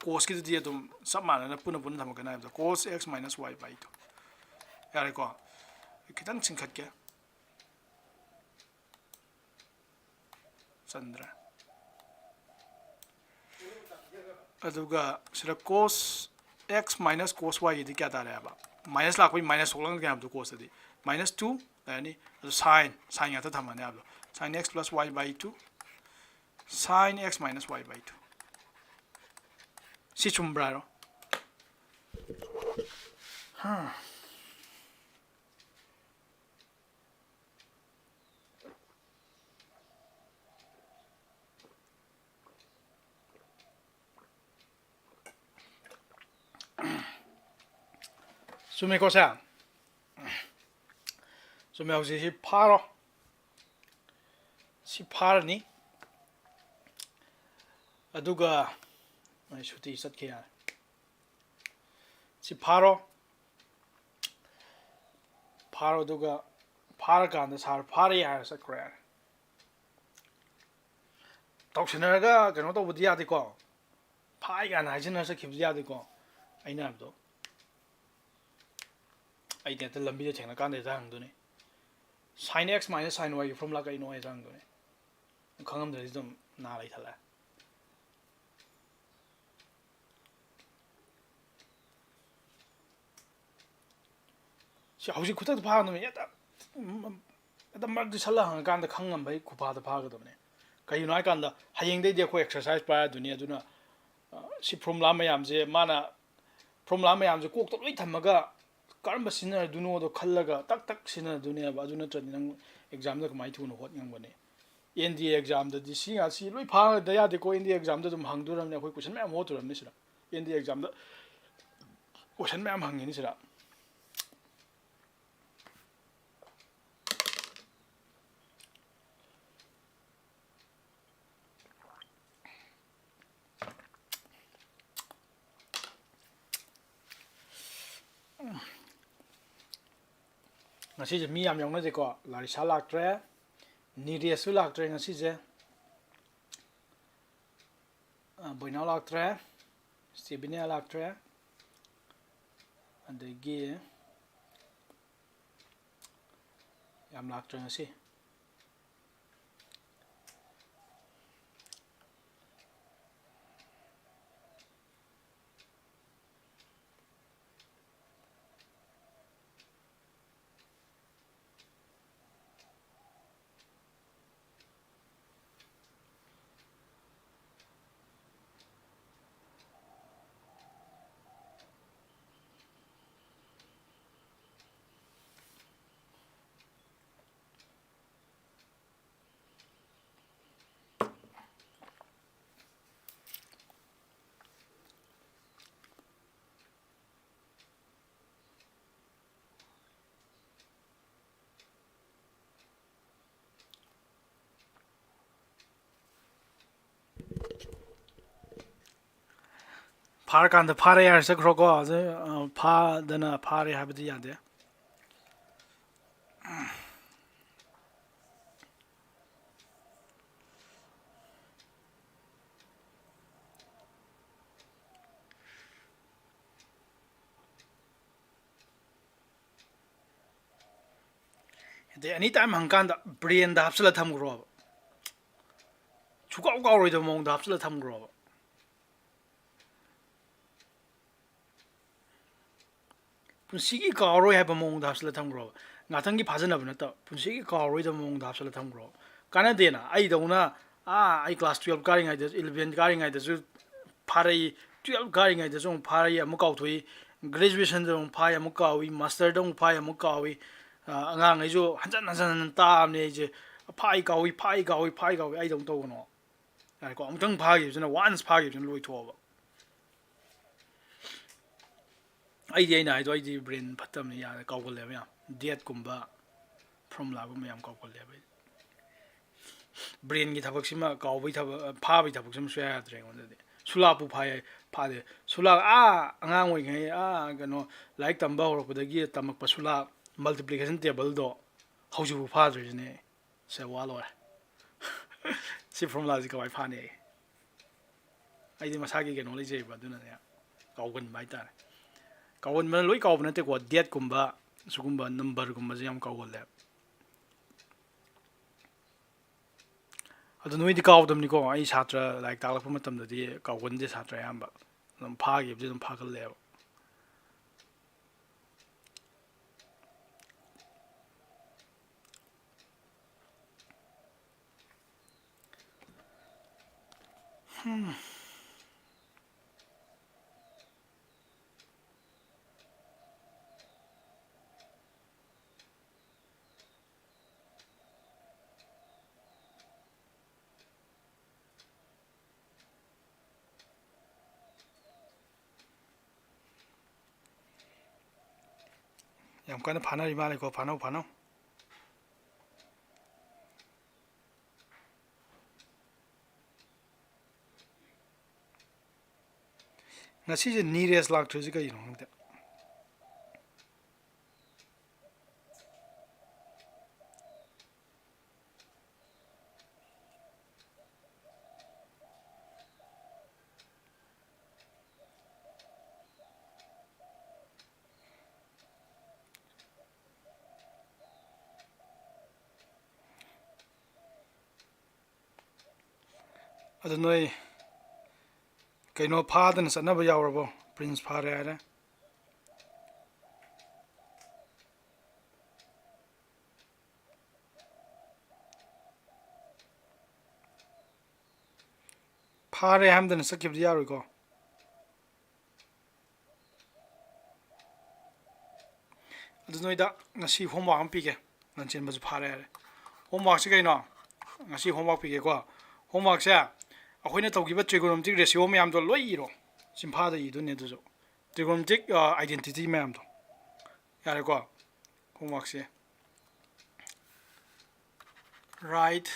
cos की दिए तुम सब माना ना पुनः पुनः थमकना है cos x minus y by 2 यारे को कितन सिंखत के चंद्र अदुगा सिरा cos x minus cos y यदि क्या तारे अब माइनस लाख कोई माइनस सोलंग क्या अब तो cos यदि -2 यानी तो sin या तो थमाने अब sin x plus y by 2 sin x minus y by 2 सी चुम्ब्रा रो हाँ सुमे को सा सुमे होसी सी 파로 सी 파르니 अदुगा मैं शुति सत्के यार सी 파로 दुगा ꯐꯥꯔꯀꯥꯟꯗ ꯁꯥꯔ ꯐꯥꯔꯦ ꯍꯥꯏꯔ ꯆꯠꯈ꯭ꯔꯦ ꯇꯧꯁꯤꯟꯅꯔꯒ ꯀꯩꯅꯣ ꯇꯧꯕꯗꯤ ꯌꯥꯗꯦꯀꯣ ꯐꯥꯏ ꯀꯥꯟꯗ ꯍꯥꯏꯖꯤꯟꯅꯔ ꯆꯠꯈꯤꯕꯗꯤ ꯌꯥꯗꯦꯀꯣ ꯑꯩꯅ ꯍꯥꯏꯕꯗꯣ ꯑꯩ ꯅꯦꯠꯇ ꯂꯝꯕꯤꯗ ꯊꯦꯡꯅꯀꯥꯟꯗ ꯍꯦꯛꯇ ꯍꯪꯗꯣꯏꯅꯤ sin x minus sin y ꯒꯤ ꯐꯣꯔꯃꯨꯂꯥ ꯀꯩꯅꯣ ꯍꯦꯛꯇ ꯍꯪꯗꯣꯏꯅꯤ ꯈꯪꯉꯝꯗ꯭ꯔꯗꯤ ꯑꯗꯨꯝ ꯅꯥ ꯂꯩꯊꯠꯂꯛꯑꯦ ꯁꯤ ꯍꯧꯖꯤꯛ ꯈꯨꯗꯛꯇ ꯐꯥꯒꯗꯕꯅꯤ ꯍꯦꯛꯇ ꯃꯔꯛꯇ ꯁꯜꯂ ꯍꯪꯉꯀꯥꯟꯗ ꯈꯪꯉꯝꯕꯩ ꯈꯨꯐꯥꯗ ꯐꯥꯒꯗꯕꯅꯤ ꯀꯩꯒꯤꯅꯣ ꯍꯥꯏꯀꯥꯟꯗ ꯍꯌꯦꯡꯗꯩꯗꯤ ꯑꯩꯈꯣꯏ ꯑꯦꯛꯁꯔꯁꯥꯏꯁ ꯄꯥꯏꯔꯗꯣꯏꯅꯤ ꯑꯗꯨꯅ ꯁꯤ ꯐꯣꯔꯃꯨꯂꯥ ꯃꯌꯥꯝꯁꯦ ꯃꯥꯅ ꯐꯣꯔꯃꯨꯂꯥ ꯃꯌꯥꯝꯁꯦ ꯀꯣꯛꯇ ꯂꯣꯏ ꯊꯝꯃꯒ ꯀꯔꯝꯕ ꯁꯤꯖꯤꯟꯅꯔꯗꯣꯏꯅꯣꯗꯣ ꯈꯜꯂꯒ ꯇꯛ ꯇꯛ ꯁꯤꯖꯤꯟꯅꯗꯣꯏꯅꯦꯕ ꯑꯗꯨ ꯅꯠꯇ꯭ꯔꯗꯤ ꯅꯪ ꯑꯦꯛꯖꯥꯝꯗ ꯀꯃꯥꯏꯅ ꯊꯨꯅ ꯍꯣꯠ ꯉꯝꯒꯅꯤ NDA ꯑꯦꯛꯖꯥꯝꯗꯗꯤ ꯁꯤ ꯂꯣꯏ ꯐꯥꯒꯗ ꯌꯥꯗꯦꯀꯣ NDA ꯑꯦꯛꯖꯥꯝꯗ ꯑꯗꯨꯝ ꯍꯪꯗꯣꯔꯝꯅꯤ ꯑꯩꯈꯣꯏ ꯀꯣꯏꯁꯟ ꯃꯌꯥꯝ ꯍꯣꯠꯇꯣꯔꯝꯅꯤ ꯁꯤꯗ NDA ꯑꯦꯛꯖꯥꯝꯗ ꯀꯣꯏꯁꯟ ꯃꯌꯥꯝ ꯍꯪꯉꯤꯅꯤ ꯁꯤꯗ ꯉꯁꯤꯁꯦ ꯃꯤ ꯌꯥꯝ ꯌꯥꯎꯅꯖꯦꯀꯣ ꯂꯥꯔꯤꯁꯥ ꯂꯥꯛꯇ꯭ꯔꯦ ꯅꯤꯔꯦꯁꯁꯨ ꯂꯥꯛꯇ꯭ꯔꯦ ꯉꯁꯤꯁꯦ ꯕꯣꯏꯅꯥꯎ ꯂꯥꯛꯇ꯭ꯔꯦ ꯁ꯭ꯇꯦꯕꯤꯅꯤꯌꯥ ꯂꯥꯛꯇ꯭ꯔꯦ ꯑꯗꯒꯤ ꯌꯥꯝ ꯂꯥꯛꯇ꯭ꯔꯦ ꯉꯁꯤ ꯐꯥꯔꯀꯥꯟꯗ ꯐꯥꯔꯦ ꯍꯥꯏꯔ ꯆꯠꯈ꯭ꯔꯣꯀꯣ ꯑꯗꯨ ꯐꯥꯗꯅ ꯐꯥꯔꯦ ꯍꯥꯏꯕꯗꯤ ꯌꯥꯗꯦ ꯑꯗꯩ ꯑꯦꯅꯤ ꯇꯥꯏꯝ ꯍꯪꯀꯥꯟꯗ ꯕ꯭ꯔꯦꯟꯗ ꯍꯥꯞꯆꯤꯜꯂ ꯊꯝꯈ꯭ꯔꯣꯕ ꯁꯨꯀꯥꯎ ꯀꯥꯎꯔꯣꯏꯗꯕ ꯃꯑꯣꯡꯗ ꯍꯥꯞꯆꯤꯜꯂ ꯊꯝꯈ꯭ꯔꯣꯕ ꯄꯨꯟꯁꯤꯒꯤ ꯀꯥꯎꯔꯣꯏ ꯍꯥꯏꯕ ꯃꯑꯣꯡꯗ ꯍꯥꯞꯆꯤꯜꯂ ꯊꯝꯈ꯭ꯔꯣꯕ ꯉꯥꯛꯇꯪꯒꯤ ꯐꯥꯖꯅꯕ ꯅꯠꯇꯕ ꯄꯨꯟꯁꯤꯒꯤ ꯀꯥꯎꯔꯣꯏꯗꯕ ꯃꯑꯣꯡꯗ ꯍꯥꯞꯆꯤꯜꯂ ꯊꯝꯈ꯭ꯔꯣꯕ ꯀꯥꯟꯅꯗꯦꯅ ꯑꯩꯗꯧꯅ ꯑꯩ ꯀ꯭ꯂꯥꯁ 12 ꯀꯥꯔꯤꯉꯩꯗ 11 ꯀꯥꯔꯤꯉꯩꯗꯁꯨ ꯐꯥꯔꯛꯏ 12 ꯀꯥꯔꯤꯉꯩꯗꯁꯨ ꯑꯃꯨꯛ ꯐꯥꯔꯛꯏ ꯑꯃꯨꯛ ꯀꯥꯎꯊꯣꯛꯏ ꯒ꯭ꯔꯦꯖꯨꯑꯦꯁꯟꯗ ꯑꯃꯨꯛ ꯐꯥꯏ ꯑꯃꯨꯛ ꯀꯥꯎꯏ ꯃꯥꯁꯇꯔꯗ ꯑꯃꯨꯛ ꯐꯥꯏ ꯑꯃꯨꯛ ꯀꯥꯎꯏ ꯑꯉꯥꯡꯉꯩꯁꯨ ꯍꯟꯖꯟ ꯍꯟꯖꯟ ꯇꯥꯕꯅꯦ ꯑꯩꯁꯦ ꯐꯥꯏ ꯀꯥꯎꯏ ꯐꯥꯏ ꯀꯥꯎꯏ ꯐꯥꯏ ꯀꯥꯎꯏ ꯑꯩꯗꯧꯅ ꯇꯧꯒꯅꯣ ꯌꯥꯔꯦꯀꯣ ꯑꯃꯨꯛꯇꯪ ꯐꯥꯈꯤꯕꯁꯤꯅ ꯋꯥꯟꯁ ꯐꯥꯈꯤꯕꯁꯤꯅ ꯂꯣꯏꯊꯣꯛꯑꯕ ꯑꯩꯅ ꯍꯥꯏꯗꯣ ꯑꯩꯗꯤ ꯕ꯭ꯔꯦꯟ ꯐꯠꯇꯕꯅꯤ ꯌꯥꯔꯦ ꯀꯥꯎꯒꯜꯂꯦꯕ ꯌꯥꯝ ꯗꯦꯠꯀꯨꯝꯕ ꯐꯣꯔꯃꯨꯂꯥꯒꯨꯝꯕ ꯌꯥꯝ ꯀꯥꯎꯒꯜꯂꯦꯕ ꯑꯩꯗꯤ ꯕ꯭ꯔꯦꯟꯒꯤ ꯊꯕꯛꯁꯤꯃ ꯀꯥꯎꯕꯒꯤ ꯊꯕꯛ ꯐꯥꯕꯒꯤ ꯊꯕꯛꯁꯤꯃ ꯁꯨꯡꯌꯥ ꯌꯥꯗ꯭ꯔꯦ ꯑꯩꯉꯣꯟꯗꯗꯤ ꯁꯨꯂꯥꯞꯄꯨ ꯐꯥꯗꯦ ꯁꯨꯂꯥꯞ ꯑꯉꯥꯡ ꯑꯣꯏꯔꯤꯉꯩ ꯀꯩꯅꯣ ꯂꯥꯏꯔꯤꯛ ꯇꯝꯕ ꯍꯧꯔꯛꯄꯗꯒꯤ ꯇꯝꯃꯛꯄ ꯁꯨꯂꯥꯞ ꯃꯜꯇꯤꯄ꯭ꯂꯤꯀꯦꯁꯟ ꯇꯦꯕꯜꯗꯣ ꯍꯧꯖꯤꯛꯐꯥꯎ ꯐꯥꯗ꯭ꯔꯤꯁꯤꯅꯦ ꯁꯦ ꯋꯥ ꯂꯣꯏꯔꯦ ꯁꯤ ꯐꯣꯔꯃꯨꯂꯥꯁꯤ ꯀꯃꯥꯏꯅ ꯐꯥꯅꯤ ꯑꯩꯗꯤ ꯃꯁꯥꯒꯤ ꯀꯩꯅꯣ ꯂꯩꯖꯩꯕ ꯑꯗꯨꯅꯅꯦ ꯀꯥꯎꯒꯟꯕ ꯍꯥꯏꯇꯥꯔꯦ ꯀꯥꯎꯒꯟꯕꯅ ꯂꯣꯏ ꯀꯥꯎꯕ ꯅꯠꯇꯦꯀꯣ ꯗꯦꯠꯀꯨꯝꯕ ꯁꯤꯒꯨꯝꯕ ꯅꯝꯕꯔꯒꯨꯝꯕꯁꯦ ꯌꯥꯝ ꯀꯥꯎꯒꯜꯂꯦ ꯑꯗꯣ ꯅꯣꯏꯗꯤ ꯀꯥꯎꯗꯕꯅꯤꯀꯣ ꯑꯩ ꯁꯥꯇ꯭ꯔ ꯂꯥꯏꯔꯤꯛ ꯇꯥꯛꯂꯛꯄ ꯃꯇꯝꯗꯗꯤ ꯀꯥꯎꯒꯟꯗꯦ ꯁꯥꯇ꯭ꯔ ꯑꯌꯥꯝꯕ ꯑꯗꯨꯝ ꯐꯥꯈꯤꯕꯗꯤ ꯑꯗꯨꯝ ꯐꯥꯒꯜꯂꯦꯕ ꯌꯥꯝ ꯀꯟꯅ ꯐꯥꯅꯔꯤ ꯃꯥꯜꯂꯦꯀꯣ ꯐꯥꯅꯧ ꯐꯥꯅꯧ ꯉꯁꯤꯁꯦ ꯅꯤꯔꯦꯁ ꯂꯥꯛꯇ꯭ꯔꯤꯁꯤ ꯀꯩꯒꯤꯅꯣ ꯈꯪꯗꯦ ꯑꯗꯨ ꯅꯣꯏ ꯀꯩꯅꯣ ꯐꯥꯗꯅ ꯆꯠꯅꯕ ꯌꯥꯎꯔꯕꯣ ꯄ꯭ꯔꯤꯟꯁ ꯐꯥꯔꯦ ꯍꯥꯏꯔꯦ ꯐꯥꯔꯦ ꯍꯥꯏꯝꯗꯅ ꯆꯠꯈꯤꯕꯗꯤ ꯌꯥꯔꯣꯏꯀꯣ ꯑꯗꯨ ꯅꯣꯏꯗ ꯉꯁꯤ ꯍꯣꯝꯋꯥꯔꯛ ꯑꯃ ꯄꯤꯒꯦ ꯂꯟꯆꯦꯟꯕꯁꯨ ꯐꯥꯔꯦ ꯍꯥꯏꯔꯦ ꯍꯣꯝꯋꯥꯔꯛꯁꯤ ꯀꯩꯅꯣ ngasi homework pigeko homework se akhoi tawgiba trigonometric ratio mayam do loi iro simpha da idu ne du trigonometric identity mayam do yare ko homework se write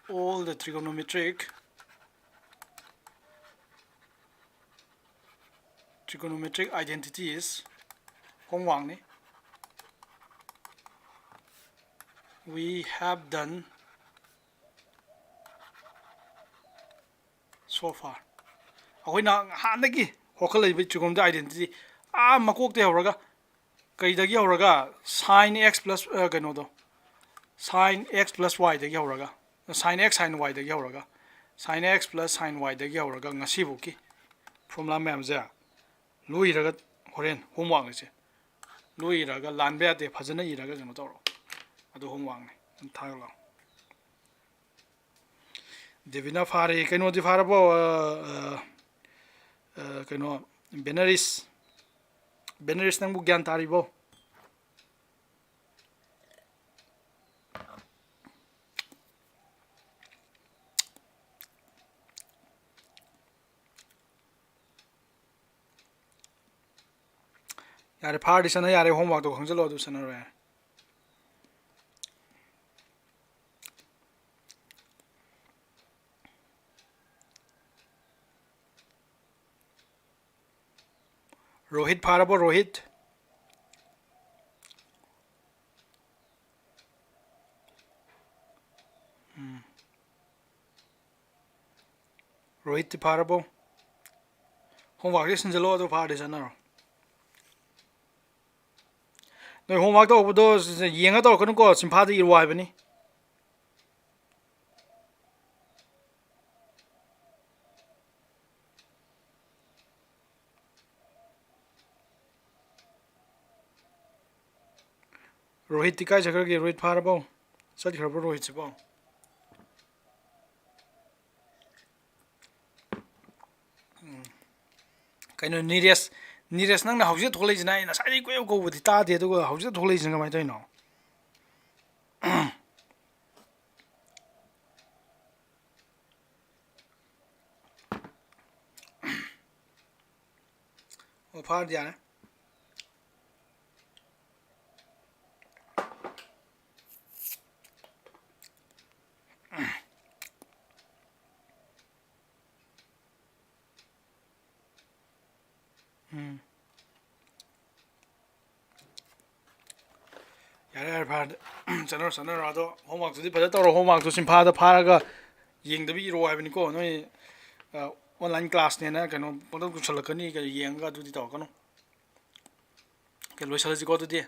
all the trigonometric identities homework ni we have done so far akhoi na hanagi hokal trigonometric identity makok te horaga kaidagi horaga sin x plus kano do sin x plus y dagi horaga sin x sin y dagi horaga sin x plus sin y dagi horaga ngasi buki formula mayam ja loiraga horen homework se loiraga lanbe ate phajana iraga jano tawro adu homework ne thagla devina fare kano di farabo kano benaris nang bu gyan taribo yare party sana yare homework to khongjalo du sana re rohit parabo rohit rohit parabo homework is njalo du party sana ro noi homework to obodo yenga to kanu ko simpha da irwa ibani rohit tikai jagar ge rohit parabo sat kharbo rohit sibo kaino Nearest nang na hausi tholei jina ina sai ko ko budi ta de do hausi tholei jina mai toino o par dia ne yare par sanar ado homework to di pada tawro homework to simpha da pharaga yengdabi iro aibani ko noi online class ne na kano podam ku chalakani ka yenga du di taw kano ke loisala ji ko du di